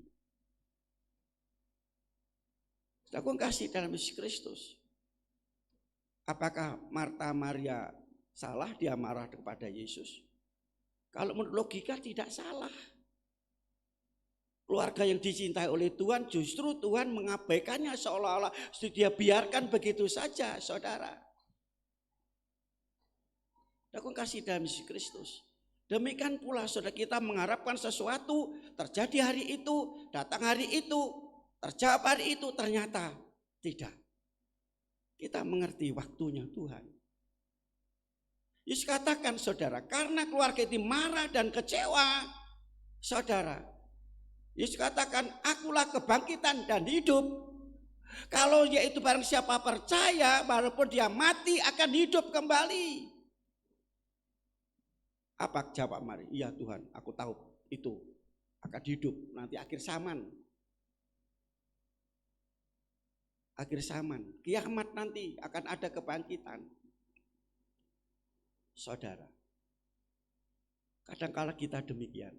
B: Aku kasih dalam Yesus Kristus. Apakah Marta Maria salah dia marah kepada Yesus? Kalau menurut logika tidak salah. Keluarga yang dicintai oleh Tuhan, justru Tuhan mengabaikannya seolah-olah dia biarkan begitu saja, saudara. Aku kasih dalam Yesus Kristus. Demikian pula saudara, kita mengharapkan sesuatu terjadi hari itu, datang hari itu, terjawab hari itu, ternyata tidak. Kita mengerti waktunya Tuhan. Yesus katakan saudara, karena keluarga itu marah dan kecewa, saudara, Yesus katakan, akulah kebangkitan dan hidup. Kalau yaitu barang siapa percaya, walaupun dia mati akan hidup kembali. Apa jawab Maria? Iya Tuhan, aku tahu itu. akan hidup nanti akhir zaman. Akhir zaman, kiamat nanti akan ada kebangkitan. Saudara, kadang-kala kita demikian.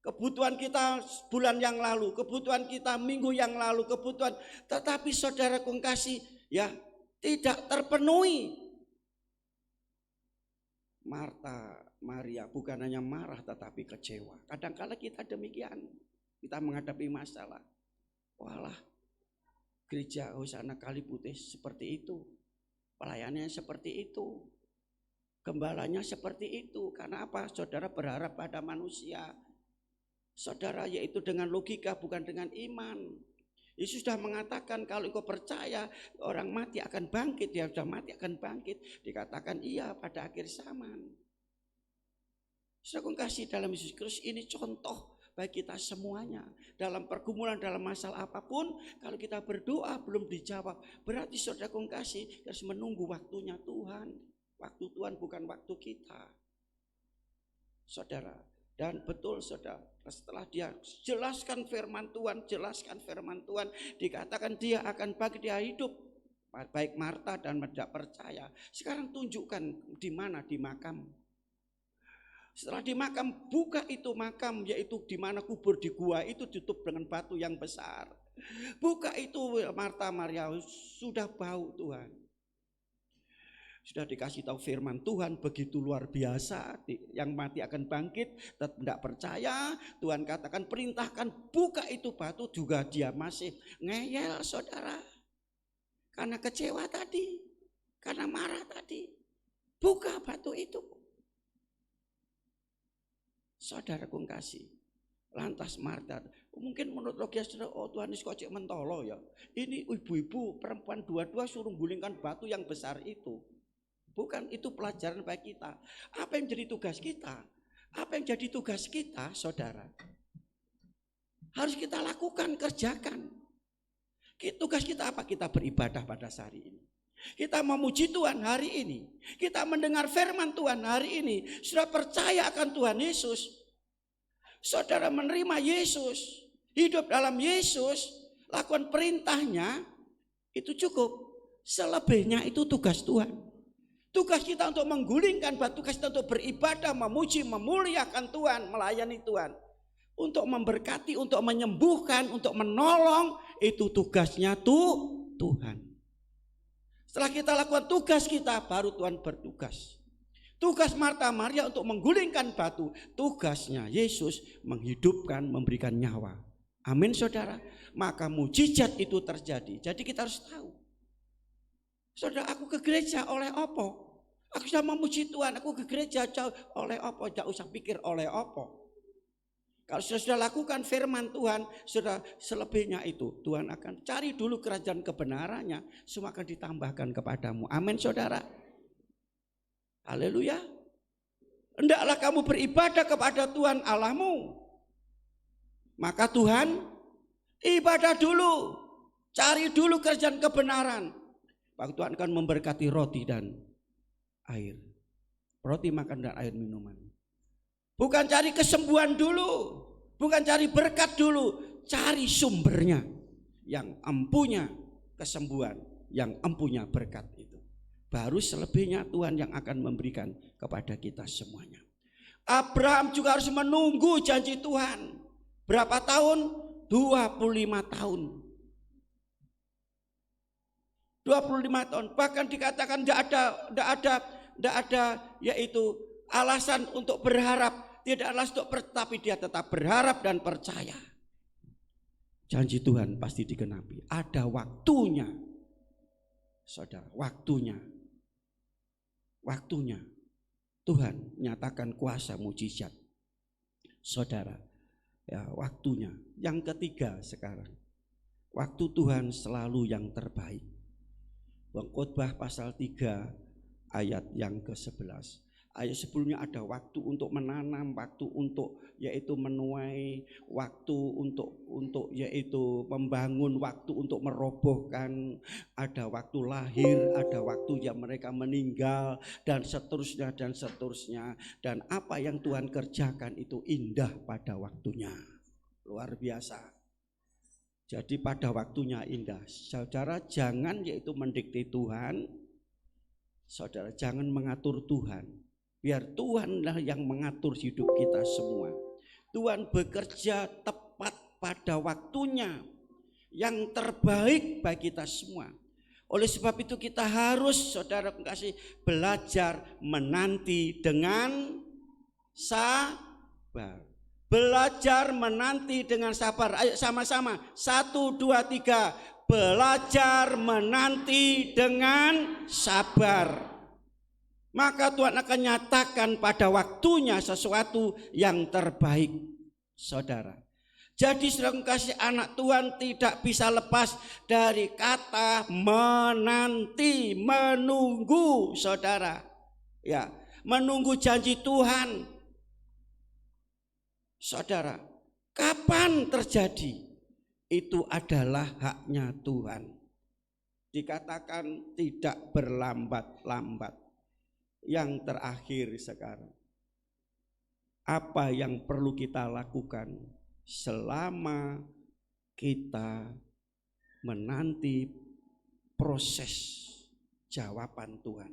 B: Kebutuhan kita bulan yang lalu, kebutuhan kita minggu yang lalu, kebutuhan, tetapi saudara kongkasi ya tidak terpenuhi. Marta, Maria bukan hanya marah tetapi kecewa. Kadang-kala kita demikian, kita menghadapi masalah. Walah, gereja Hosana Kali Putih seperti itu, pelayanannya seperti itu, gembalanya seperti itu. Karena apa? Saudara berharap pada manusia. Saudara, yaitu dengan logika bukan dengan iman. Yesus sudah mengatakan kalau engkau percaya orang mati akan bangkit, dia sudah mati akan bangkit. Dikatakan iya pada akhir zaman. Saudara kasih dalam Yesus Kristus ini contoh bagi kita semuanya. Dalam pergumulan, dalam masalah apapun, kalau kita berdoa belum dijawab, berarti saudara kasih harus menunggu waktunya Tuhan. Waktu Tuhan bukan waktu kita. Saudara, dan betul saudara, setelah dia jelaskan firman Tuhan, dikatakan dia akan bangkit, dia hidup. Baik Marta dan tidak percaya. Sekarang tunjukkan di mana, di makam. Setelah di makam, buka itu makam, yaitu di mana kubur di gua itu ditutup dengan batu yang besar. Buka itu, Marta, Maria, sudah bau Tuhan. Sudah dikasih tahu firman Tuhan begitu luar biasa, yang mati akan bangkit, tetap tidak percaya. Tuhan katakan perintahkan buka itu batu, juga dia masih ngeyel saudara. Karena kecewa tadi, karena marah tadi. Buka batu itu. Saudara kasih. Lantas Marta, mungkin menurut logika saudara, oh Tuhan Yesus kok cek mentolo ya. Ini ibu-ibu perempuan dua-dua suruh gulingkan batu yang besar itu. Bukan itu pelajaran bagi kita. Apa yang jadi tugas kita? Apa yang jadi tugas kita, saudara? Harus kita lakukan, kerjakan. Tugas kita apa? Kita beribadah pada hari ini. Kita memuji Tuhan hari ini. Kita mendengar firman Tuhan hari ini. Sudah percaya akan Tuhan Yesus. Saudara menerima Yesus. Hidup dalam Yesus. Lakukan perintahnya. Itu cukup. Selebihnya itu tugas Tuhan. Tugas kita untuk menggulingkan batu. Tugas kita untuk beribadah, memuji, memuliakan Tuhan. Melayani Tuhan. Untuk memberkati, untuk menyembuhkan, untuk menolong. Itu tugasnya Tuhan. Setelah kita lakukan tugas kita, baru Tuhan bertugas. Tugas Marta Maria untuk menggulingkan batu. Tugasnya Yesus menghidupkan, memberikan nyawa. Amin saudara. Maka mujizat itu terjadi. Jadi kita harus tahu. Saudara, aku ke gereja oleh apa? Aku sudah memuji Tuhan. Aku ke gereja oleh apa? Tidak usah pikir oleh apa. Kalau sudah lakukan firman Tuhan, sudah selebihnya itu Tuhan akan cari dulu kerajaan kebenarannya, semua akan ditambahkan kepadamu. Amin saudara. Haleluya. Hendaklah kamu beribadah kepada Tuhan Allahmu. Maka Tuhan ibadah dulu, cari dulu kerajaan kebenaran. Maka Tuhan akan memberkati roti dan air. Roti makan dan air minuman. Bukan cari kesembuhan dulu, bukan cari berkat dulu, cari sumbernya yang empunya kesembuhan, yang empunya berkat itu. Baru selebihnya Tuhan yang akan memberikan kepada kita semuanya. Abraham juga harus menunggu janji Tuhan. Berapa tahun? 25 tahun. 25 tahun. Bahkan dikatakan tidak ada yaitu alasan untuk berharap. Tidak alasan untuk tapi dia tetap berharap dan percaya. Janji Tuhan pasti digenapi. Ada waktunya. Saudara, waktunya. Waktunya. Tuhan nyatakan kuasa mujizat. Saudara, ya waktunya. Yang ketiga sekarang. Waktu Tuhan selalu yang terbaik. Khotbah pasal 3 ayat yang ke-11. Ayo, sebelumnya ada waktu untuk menanam, waktu untuk yaitu menuai, waktu untuk yaitu membangun, waktu untuk merobohkan, ada waktu lahir, ada waktu yang mereka meninggal, dan seterusnya dan seterusnya. Dan apa yang Tuhan kerjakan itu indah pada waktunya, luar biasa. Jadi pada waktunya indah. Saudara jangan yaitu mendikte Tuhan, saudara jangan mengatur Tuhan. Biar Tuhanlah yang mengatur hidup kita semua. Tuhan bekerja tepat pada waktunya yang terbaik bagi kita semua. Oleh sebab itu kita harus, saudara kasih, belajar menanti dengan sabar. Belajar menanti dengan sabar. Ayo sama-sama, 1, 2, 3. Belajar menanti dengan sabar. Maka Tuhan akan nyatakan pada waktunya sesuatu yang terbaik, saudara. Jadi saudara kasih, anak Tuhan tidak bisa lepas dari kata menanti, menunggu, saudara. Ya, menunggu janji Tuhan. Saudara, kapan terjadi? Itu adalah haknya Tuhan. Dikatakan tidak berlambat-lambat. Yang terakhir sekarang, apa yang perlu kita lakukan selama kita menanti proses jawaban Tuhan?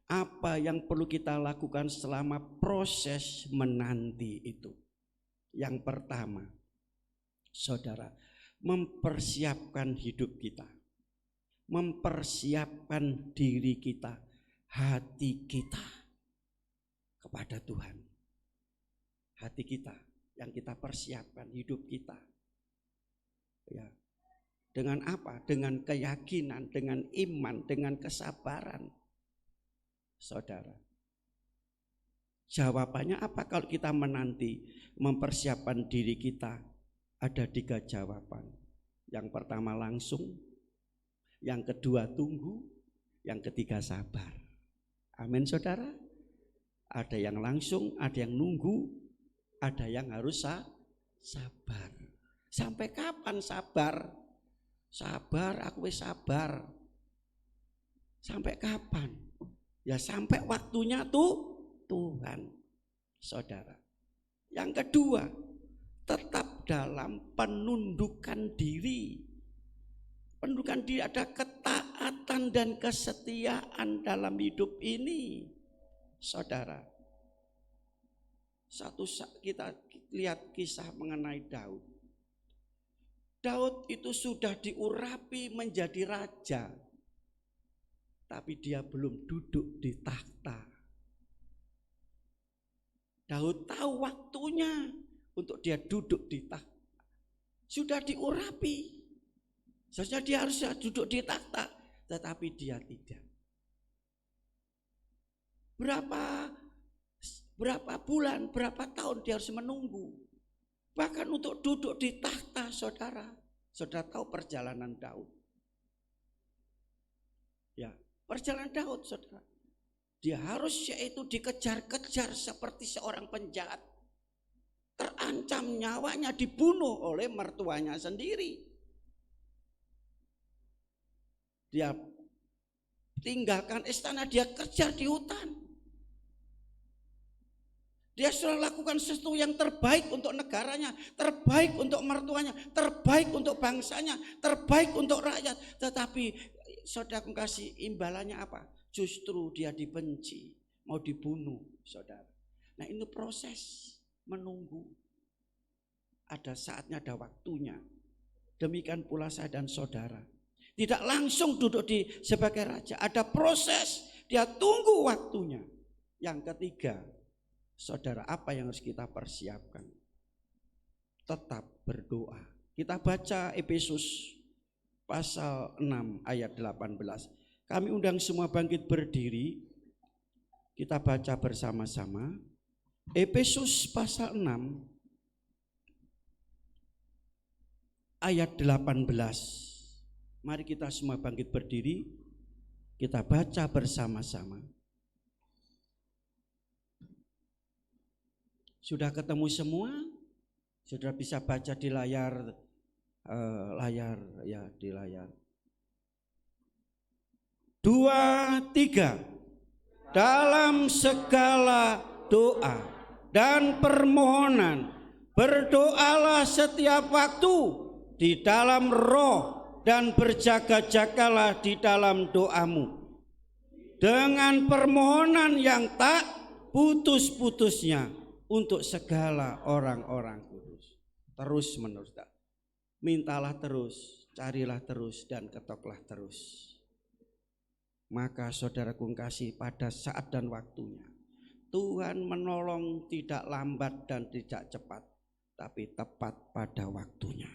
B: Apa yang perlu kita lakukan selama proses menanti itu? Yang pertama, saudara, mempersiapkan hidup kita, mempersiapkan diri kita, hati kita kepada Tuhan. Hati kita yang kita persiapkan, hidup kita. Ya. Dengan apa? Dengan keyakinan, dengan iman, dengan kesabaran. Saudara. Jawabannya apa kalau kita menanti, mempersiapkan diri kita? Ada 3 jawaban. Yang pertama langsung, yang kedua tunggu, yang ketiga sabar. Amin, saudara. Ada yang langsung, ada yang nunggu, ada yang harus sabar. Sampai kapan sabar? Sabar, aku sabar. Sampai kapan? Ya sampai waktunya Tuhan, saudara. Yang kedua, tetap dalam penundukan diri. Penundukan diri, ada ketaatan dan kesetiaan dalam hidup ini, saudara. Satu kita lihat kisah mengenai Daud. Daud itu sudah diurapi menjadi raja, tapi dia belum duduk di takhta. Daud tahu waktunya untuk dia duduk di takhta. Sudah diurapi. Seharusnya dia harus duduk di takhta, tetapi dia tidak. Berapa bulan, berapa tahun dia harus menunggu. Bahkan untuk duduk di takhta, saudara. Saudara tahu perjalanan Daud. Ya, perjalanan Daud, saudara. Dia harus yaitu dikejar-kejar seperti seorang penjahat. Terancam nyawanya, dibunuh oleh mertuanya sendiri. Dia tinggalkan istana, dia kejar di hutan. Dia sudah lakukan sesuatu yang terbaik untuk negaranya, terbaik untuk mertuanya, terbaik untuk bangsanya, terbaik untuk rakyat. Tetapi saudara kasih, imbalannya apa? Justru dia dibenci, mau dibunuh, saudara. Nah, ini proses menunggu. Ada saatnya, ada waktunya. Demikian pula saya dan saudara. Tidak langsung duduk sebagai raja, ada proses, dia tunggu waktunya. Yang ketiga, saudara, apa yang harus kita persiapkan? Tetap berdoa. Kita baca Efesus pasal 6 ayat 18. Kami undang semua bangkit berdiri. Kita baca bersama-sama. Efesus pasal 6 ayat 18. Mari kita semua bangkit berdiri. Kita baca bersama-sama. Sudah ketemu semua? Sudah bisa baca di layar di layar. 2, 3. Dalam segala doa dan permohonan berdoalah setiap waktu di dalam roh dan berjaga-jagalah di dalam doamu dengan permohonan yang tak putus-putusnya untuk segala orang-orang kudus. Terus menerus, mintalah terus, carilah terus, dan ketoklah terus. Maka saudaraku kasih, pada saat dan waktunya Tuhan menolong tidak lambat dan tidak cepat, tapi tepat pada waktunya.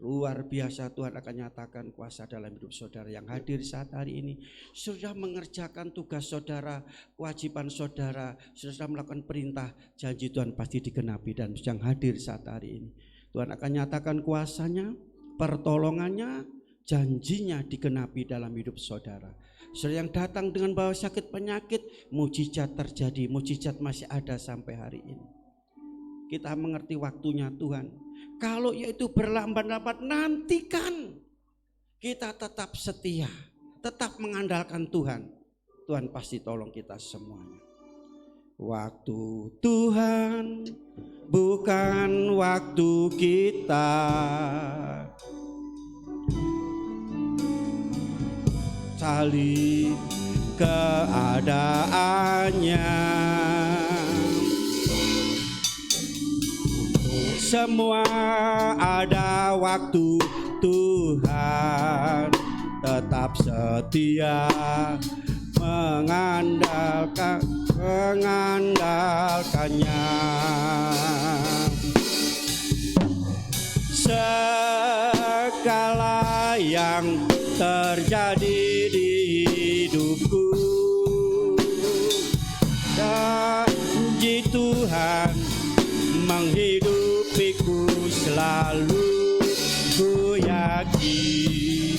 B: Luar biasa, Tuhan akan nyatakan kuasa dalam hidup saudara yang hadir saat hari ini. Sudah mengerjakan tugas saudara, kewajiban saudara, sudah melakukan perintah, janji Tuhan pasti digenapi. Dan yang hadir saat hari ini, Tuhan akan nyatakan kuasanya, pertolongannya, janjinya digenapi dalam hidup saudara. Saudara yang datang dengan bawa sakit penyakit, mujizat terjadi, mujizat masih ada sampai hari ini. Kita mengerti waktunya Tuhan. Kalau yaitu berlambat-lambat, nantikan. Kita tetap setia, tetap mengandalkan Tuhan. Tuhan pasti tolong kita semuanya. Waktu Tuhan bukan waktu kita. Salib keadaannya, untuk semua ada waktu. Tuhan tetap setia mengandalkannya. Segala yang terjadi di hidupku, janji Tuhan menghidupiku selalu. Ku yakin,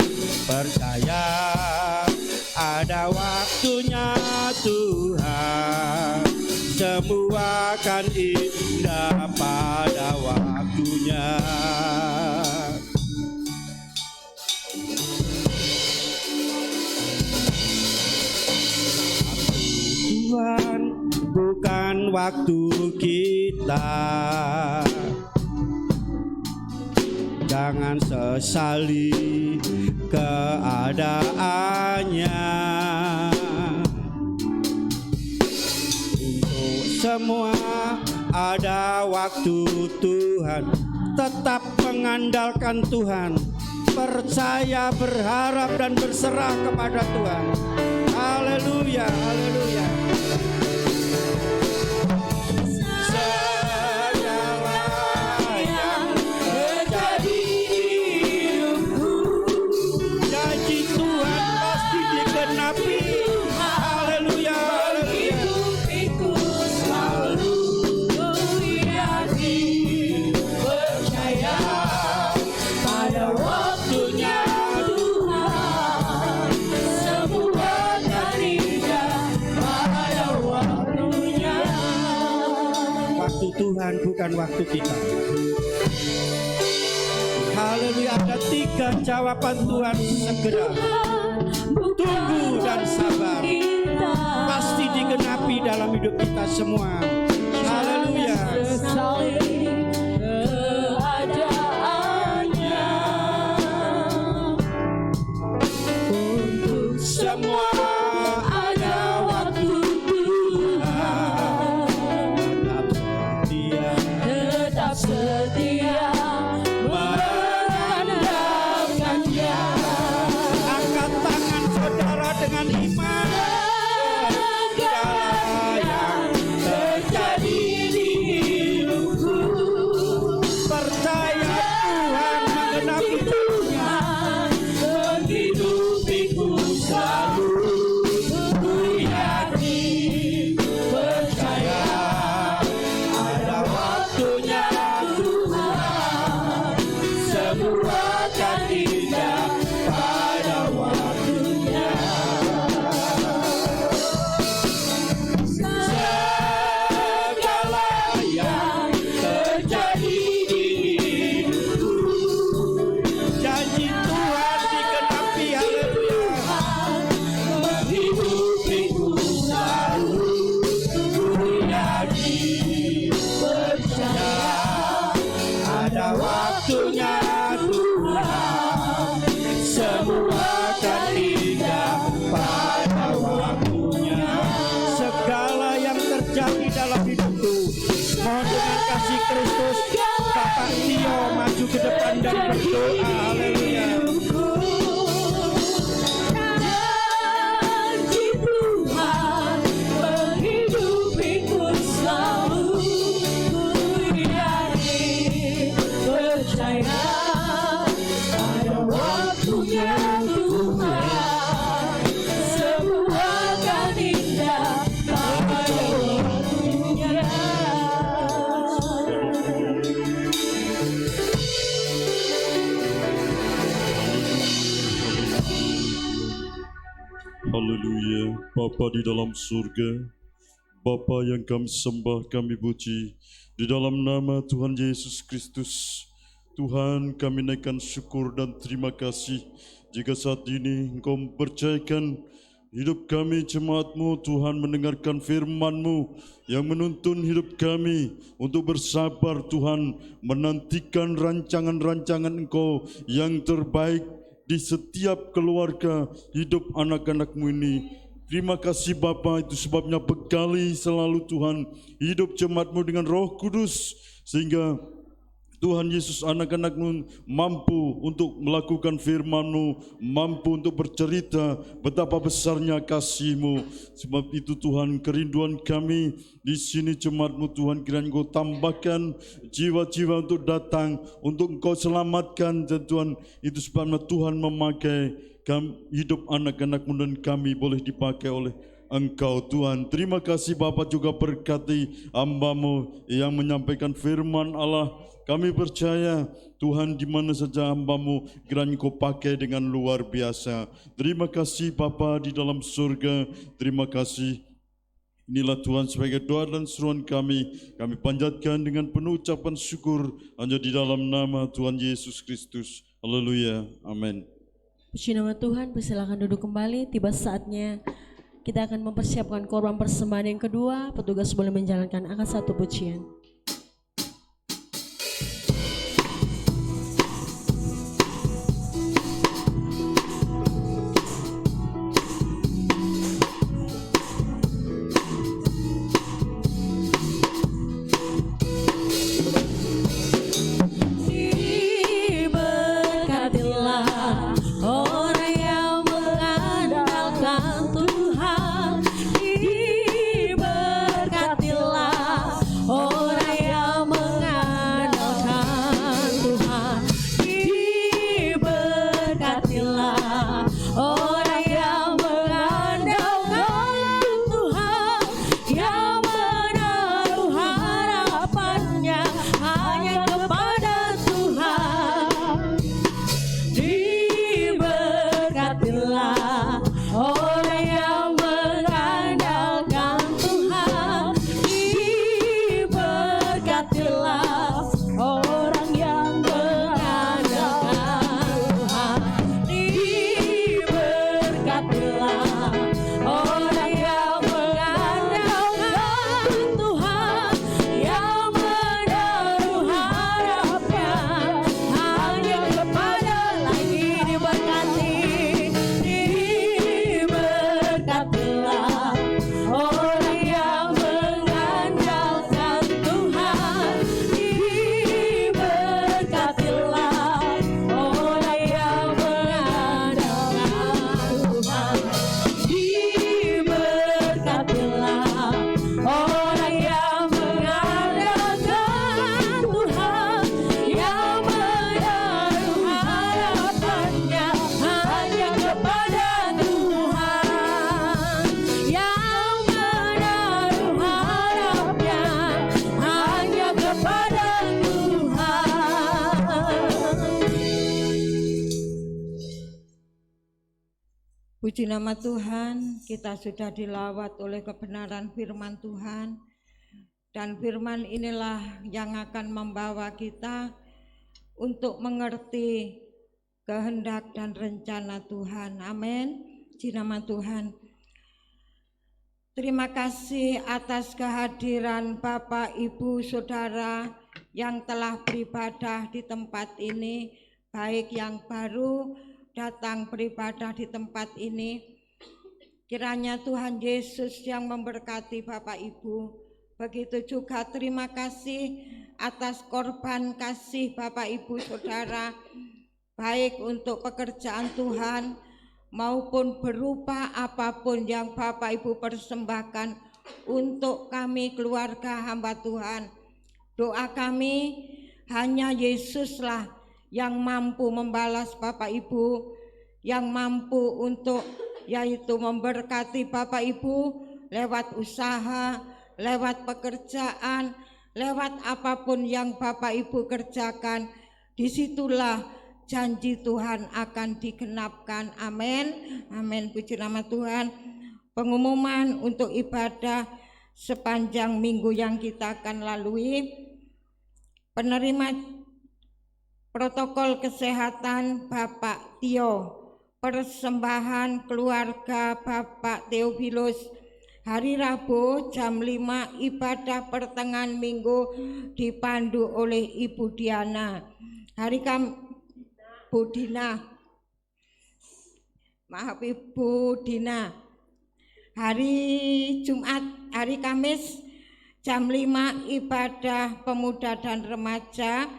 B: percaya ada waktunya Tuhan. Semua akan indah pada waktunya. Tuhan bukan waktu kita. Jangan sesali keadaannya. Untuk semua ada waktu Tuhan. Tetap mengandalkan Tuhan. Percaya, berharap, dan berserah kepada Tuhan. Haleluya, haleluya. Tuhan bukan waktu kita. Haleluya, ada 3 jawaban Tuhan segera. Tunggu dan sabar. Pasti digenapi dalam hidup kita semua. Haleluya. Untuk semua
A: setia mengandalkannya.
B: Angkat tangan saudara dengan iman. Segala yang terjadi Mohon dengan kasih Kristus Bapak Tio maju ke depan dan berdoa. Haleluya.
C: Haleluya. Bapa di dalam surga, Bapa yang kami sembah, kami puji, di dalam nama Tuhan Yesus Kristus, Tuhan kami naikkan syukur dan terima kasih jika saat ini Engkau mempercayakan hidup kami jemaat-Mu, Tuhan mendengarkan firman-Mu yang menuntun hidup kami untuk bersabar, Tuhan, menantikan rancangan-rancangan Engkau yang terbaik di setiap keluarga hidup anak-anak-Mu ini. Terima kasih Bapa, itu sebabnya bekali selalu Tuhan hidup jemaat-Mu dengan Roh Kudus, sehingga Tuhan Yesus anak-anak-Mu mampu untuk melakukan firman-Mu, mampu untuk bercerita betapa besarnya kasih-Mu. Sebab itu Tuhan, kerinduan kami di sini jemaat-Mu Tuhan, kiranya Engkau tambahkan jiwa-jiwa untuk datang, untuk Engkau selamatkan. Dan Tuhan, itu sebabnya Tuhan memakai hidup anak-anak-Mu dan kami boleh dipakai oleh Engkau Tuhan. Terima kasih Bapa, juga berkati hamba-Mu yang menyampaikan firman Allah. Kami percaya Tuhan, di mana saja hamba-Mu kiranya Kau pakai dengan luar biasa. Terima kasih Bapa di dalam surga. Terima kasih. Inilah Tuhan sebagai doa dan seruan kami panjatkan dengan penuh ucapan syukur hanya di dalam nama Tuhan Yesus Kristus. Haleluya. Amin.
A: Puji nama Tuhan, persilakan duduk kembali. Tiba saatnya kita akan mempersiapkan korban persembahan yang kedua. Petugas boleh menjalankan angkat satu pujian.
D: Puji nama Tuhan, kita sudah dilawat oleh kebenaran firman Tuhan, dan firman inilah yang akan membawa kita untuk mengerti kehendak dan rencana Tuhan. Amin. Puji nama Tuhan. Terima kasih atas kehadiran Bapak, Ibu, Saudara yang telah beribadah di tempat ini, baik yang baru datang beribadah di tempat ini. Kiranya Tuhan Yesus yang memberkati Bapak Ibu Begitu juga terima kasih atas korban kasih Bapak Ibu Saudara, baik untuk pekerjaan Tuhan maupun berupa apapun yang Bapak Ibu persembahkan untuk kami keluarga hamba Tuhan. Doa kami hanya Yesuslah yang mampu membalas Bapak Ibu, yang mampu untuk yaitu memberkati Bapak Ibu lewat usaha, lewat pekerjaan, lewat apapun yang Bapak Ibu kerjakan. Disitulah janji Tuhan akan digenapkan. Amin. Amin. Puji nama Tuhan. Pengumuman untuk ibadah sepanjang minggu yang kita akan lalui. Penerima protokol kesehatan Bapak Tio, persembahan keluarga Bapak Theophilus, hari Rabu jam 5 ibadah pertengahan minggu dipandu oleh Ibu Diana. Ibu Dina. Hari Jumat, hari Kamis jam 5 ibadah pemuda dan remaja.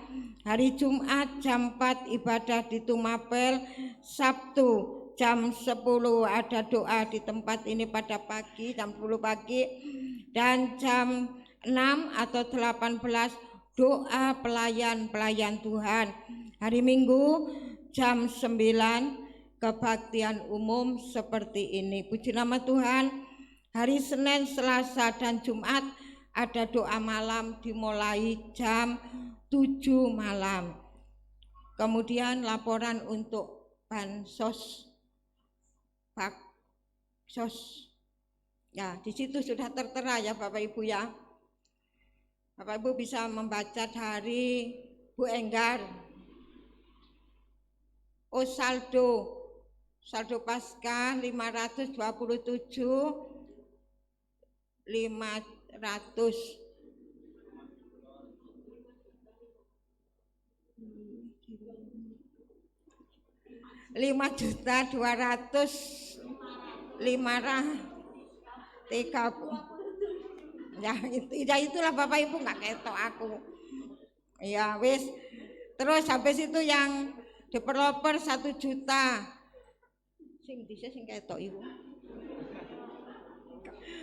D: Hari Jumat jam 4 ibadah di Tumapel. Sabtu jam 10 ada doa di tempat ini pada pagi, jam 10 pagi. Dan jam 6 atau 18 doa pelayan Tuhan. Hari Minggu jam 9 kebaktian umum seperti ini. Puji nama Tuhan. Hari Senin, Selasa dan Jumat ada doa malam dimulai jam 7 malam. Kemudian laporan untuk bansos. Ya, di situ sudah tertera ya Bapak Ibu ya. Bapak Ibu bisa membaca dari Bu Enggar. Oh, saldo pasca 527 500 5.200.530 ya itulah Bapak Ibu, nggak ketok aku ya wis. Terus habis itu yang developer 1 juta sing bisa sing ketok iku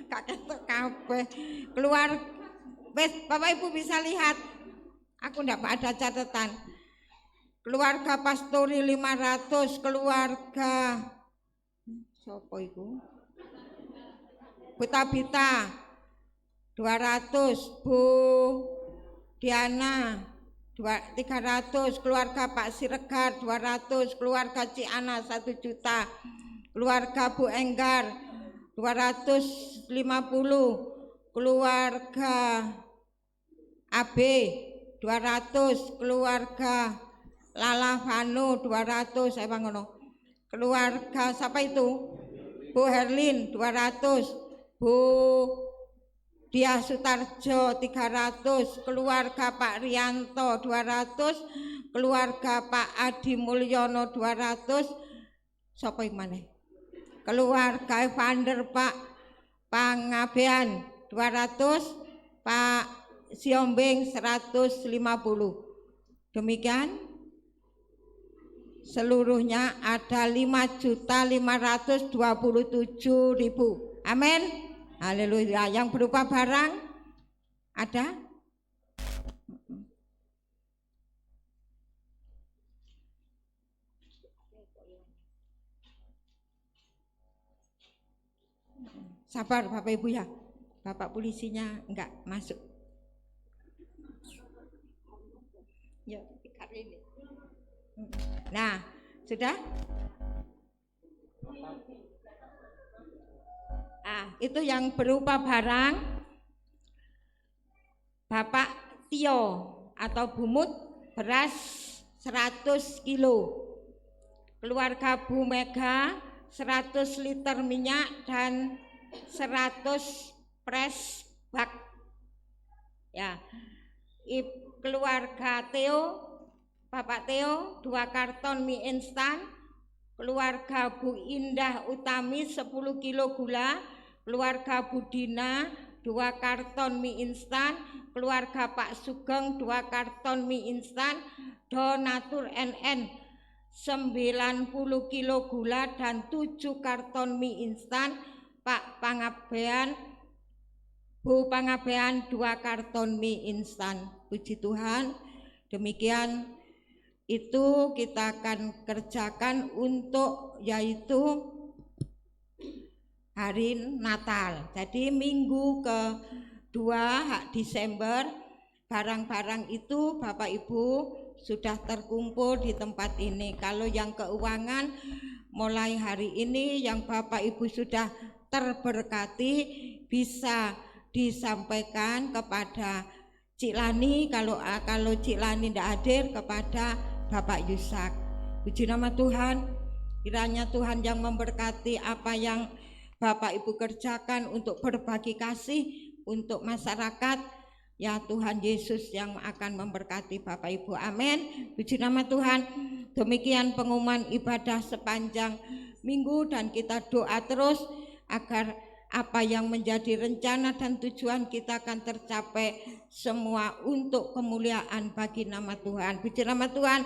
D: gak ketok kabeh keluar wis. Bapak Ibu bisa lihat, aku ndak ada catatan. Keluarga Pastori 500, keluarga sapa iku? Bu Tabita 200, Bu Diana 300, keluarga Pak Siregar 200, keluarga Ciana 1 juta, keluarga Bu Enggar 250, keluarga AB 200, keluarga Lala Vanu 200, saya ngono. Keluarga siapa itu? Bu Herlin 200, Bu Dia Sutarjo 300, keluarga Pak Rianto 200, keluarga Pak Adi Mulyono 200, sapa maneh? Keluarga Evander Pak Pangabean 200, Pak Siombing 150. Demikian seluruhnya ada 5.527.000. Amin. Haleluya. Yang berupa barang ada? Sabar Bapak Ibu ya. Bapak polisinya enggak masuk. Ya, ini. Nah, sudah? Itu yang berupa barang Bapak Tio atau Bumut beras 100 kilo, keluarga Bu Mega 100 liter minyak dan 100 press bak ya. Keluarga Theo, Bapak Theo 2 karton mie instan, keluarga Bu Indah Utami 10 kilo gula, keluarga Bu Dina 2 karton mie instan, keluarga Pak Sugeng 2 karton mie instan, donatur NN 90 kilo gula dan 7 karton mie instan, Pak Pangabean, Bu Pangabean 2 karton mie instan. Puji Tuhan, demikian itu kita akan kerjakan untuk yaitu hari Natal. Jadi minggu ke-2 Desember, barang-barang itu Bapak Ibu sudah terkumpul di tempat ini. Kalau yang keuangan mulai hari ini yang Bapak Ibu sudah terberkati bisa disampaikan kepada Cik Lani, kalau Cik Lani tidak hadir kepada Bapak Yusak. Puji nama Tuhan, kiranya Tuhan yang memberkati apa yang Bapak Ibu kerjakan untuk berbagi kasih untuk masyarakat. Ya Tuhan Yesus yang akan memberkati Bapak Ibu. Amin. Puji nama Tuhan. Demikian pengumuman ibadah sepanjang minggu dan kita doa terus agar apa yang menjadi rencana dan tujuan kita akan tercapai semua untuk kemuliaan bagi nama Tuhan. Puji nama Tuhan.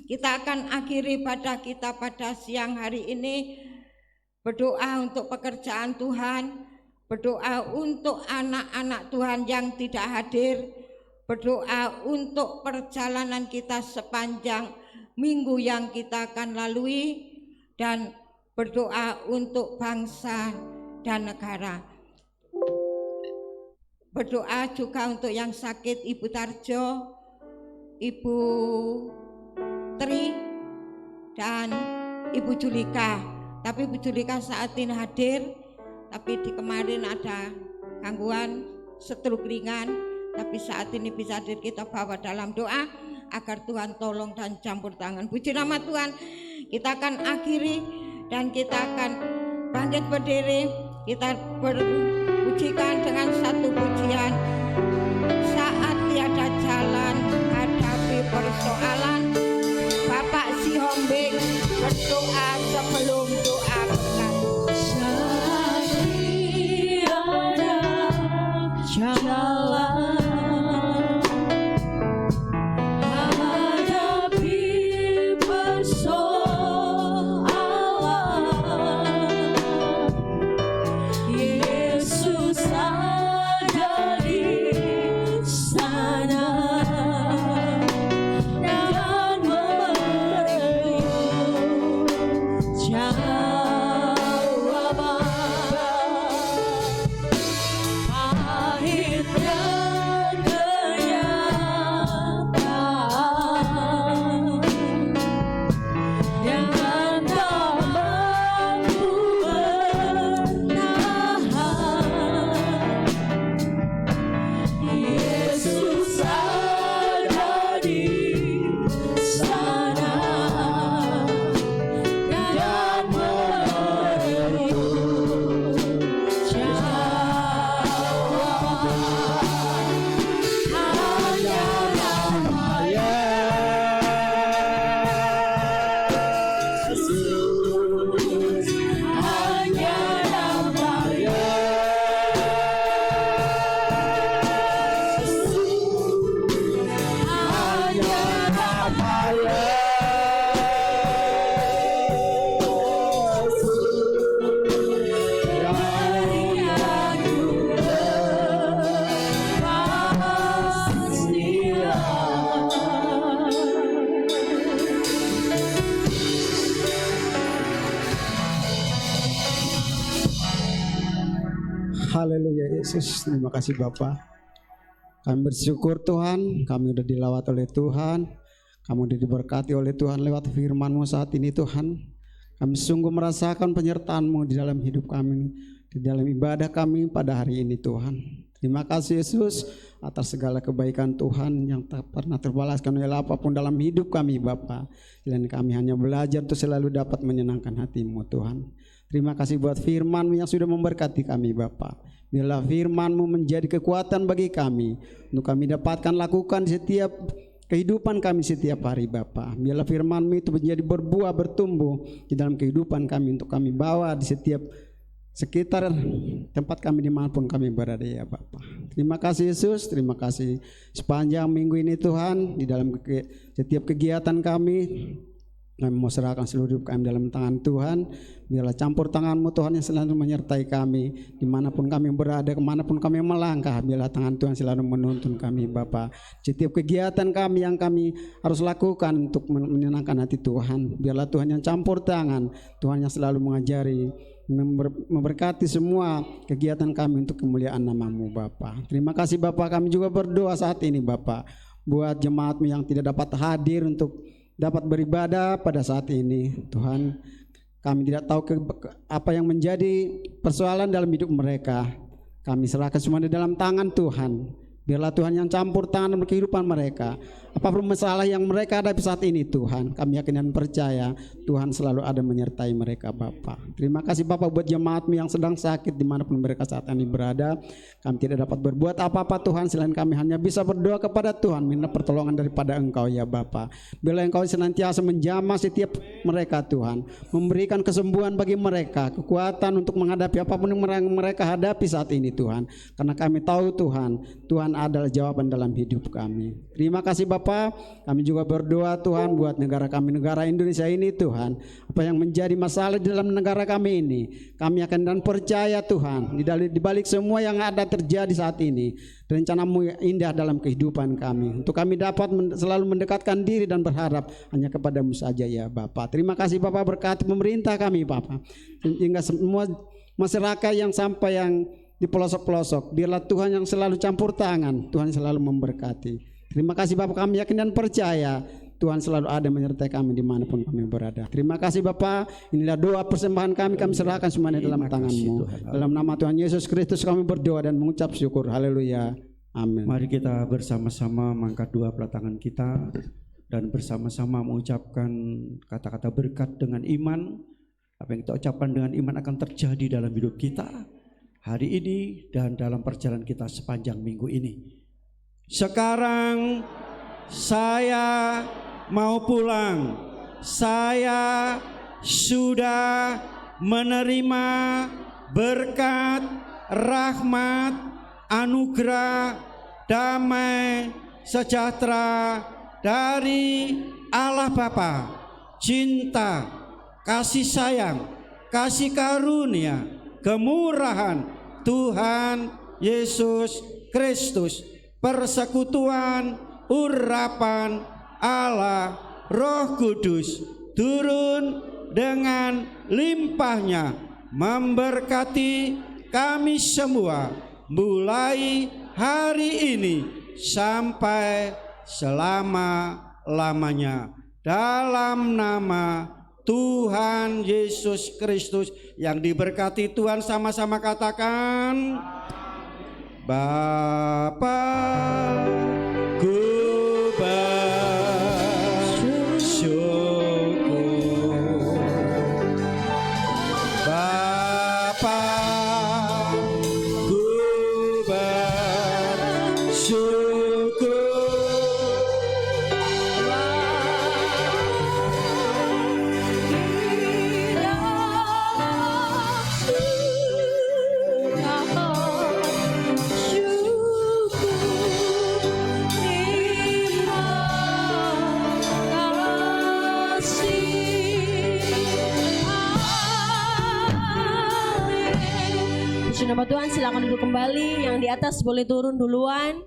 D: Kita akan akhiri ibadah kita pada siang hari ini berdoa untuk pekerjaan Tuhan, berdoa untuk anak-anak Tuhan yang tidak hadir, berdoa untuk perjalanan kita sepanjang minggu yang kita akan lalui, dan berdoa untuk bangsa dan negara. Berdoa juga untuk yang sakit, Ibu Tarjo, Ibu Tri, dan Ibu Julika. Tapi Ibu Julika saat ini hadir, tapi di kemarin ada gangguan stroke ringan, tapi saat ini bisa hadir. Kita bawa dalam doa agar Tuhan tolong dan campur tangan. Puji nama Tuhan. Kita akan akhiri dan kita akan bangkit berdiri. Kita berpujikan dengan satu pujian. Saat tiada jalan hadapi persoalan, Bapak Sihombing berdoa sebelum doa berkat.
A: Saat tiada jalan hadapi persoalan, Yesus ada di sana dan memberi jawaban. Pahit dan kenyataan dengan tak mampu bertahan, Yesus ada di sana dan memberi jawaban. Hanya nama Yesus, hanya nama Yesus, hanya nama
B: Haleluya Yesus, terima kasih Bapak. Kami bersyukur Tuhan, kami sudah dilawat oleh Tuhan, kami sudah diberkati oleh Tuhan lewat firman-Mu saat ini Tuhan. Kami sungguh merasakan penyertaan-Mu di dalam hidup kami, di dalam ibadah kami pada hari ini Tuhan. Terima kasih Yesus atas segala kebaikan Tuhan yang tak pernah terbalaskan oleh apapun dalam hidup kami Bapa. Dan kami hanya belajar untuk selalu dapat menyenangkan hati-Mu Tuhan. Terima kasih buat firman-Mu yang sudah memberkati kami Bapa. Biarlah firman-Mu menjadi kekuatan bagi kami untuk kami dapatkan lakukan di setiap kehidupan kami setiap hari Bapa. Biarlah firman-Mu itu menjadi berbuah, bertumbuh di dalam kehidupan kami untuk kami bawa di setiap
E: sekitar tempat kami dimanapun kami berada ya Bapa. Terima kasih Yesus, terima kasih sepanjang minggu ini Tuhan, di dalam setiap kegiatan kami mau serahkan seluruh hidup kami dalam tangan Tuhan. Biarlah campur tangan-Mu Tuhan yang selalu menyertai kami dimanapun kami berada, kemanapun kami melangkah. Biarlah tangan Tuhan selalu menuntun kami Bapa. Setiap kegiatan kami yang kami harus lakukan untuk menyenangkan hati Tuhan, biarlah Tuhan yang campur tangan, Tuhan yang selalu mengajari, memberkati semua kegiatan kami untuk kemuliaan nama-Mu Bapa. Terima kasih Bapa, kami juga berdoa saat ini Bapa buat jemaat-Mu yang tidak dapat hadir untuk dapat beribadah pada saat ini. Tuhan, kami tidak tahu apa yang menjadi persoalan dalam hidup mereka. Kami serahkan semua di dalam tangan Tuhan. Biarlah Tuhan yang campur tangan dalam kehidupan mereka. Apapun masalah yang mereka hadapi saat ini Tuhan, kami yakin dan percaya Tuhan selalu ada menyertai mereka Bapa. Terima kasih Bapa buat jemaat-Mu yang sedang sakit dimanapun mereka saat ini berada. Kami tidak dapat berbuat apa-apa Tuhan, selain kami hanya bisa berdoa kepada Tuhan, minta pertolongan daripada Engkau ya Bapa. Biarlah Engkau senantiasa menjamah setiap mereka Tuhan, memberikan kesembuhan bagi mereka, kekuatan untuk menghadapi apapun yang mereka hadapi saat ini Tuhan. Karena kami tahu Tuhan adalah jawaban dalam hidup kami. Terima kasih Bapa. Kami juga berdoa Tuhan buat negara kami, negara Indonesia ini Tuhan. Apa yang menjadi masalah di dalam negara kami ini, kami akan dan percaya Tuhan di balik semua yang ada terjadi saat ini, rencana-Mu indah dalam kehidupan kami, untuk kami dapat selalu mendekatkan diri dan berharap hanya kepada-Mu saja ya Bapa. Terima kasih Bapa, berkati pemerintah kami Bapa, hingga semua masyarakat yang sampai yang di pelosok-pelosok, biarlah Tuhan yang selalu campur tangan, Tuhan selalu memberkati. Terima kasih Bapak, kami yakin dan percaya Tuhan selalu ada menyertai kami dimanapun kami berada. Terima kasih Bapak, inilah doa persembahan kami serahkan semuanya dalam tangan-Mu. Dalam nama Tuhan Yesus Kristus kami berdoa dan mengucap syukur. Haleluya, amin.
B: Mari kita bersama-sama mengangkat dua belah tangan kita dan bersama-sama mengucapkan kata-kata berkat dengan iman. Apa yang kita ucapkan dengan iman akan terjadi dalam hidup kita hari ini dan dalam perjalanan kita sepanjang minggu ini. Sekarang saya mau pulang. Saya sudah menerima berkat, rahmat, anugerah, damai, sejahtera dari Allah Bapa, cinta, kasih sayang, kasih karunia, kemurahan Tuhan Yesus Kristus, persekutuan, urapan Allah Roh Kudus turun dengan limpahnya memberkati kami semua mulai hari ini sampai selama-lamanya, dalam nama Tuhan Yesus Kristus. Yang diberkati Tuhan sama-sama katakan, Bapa ku bersyukur, Bapa ku bersyukur,
A: Puji nama Tuhan, silakan duduk kembali. Yang di atas boleh turun duluan.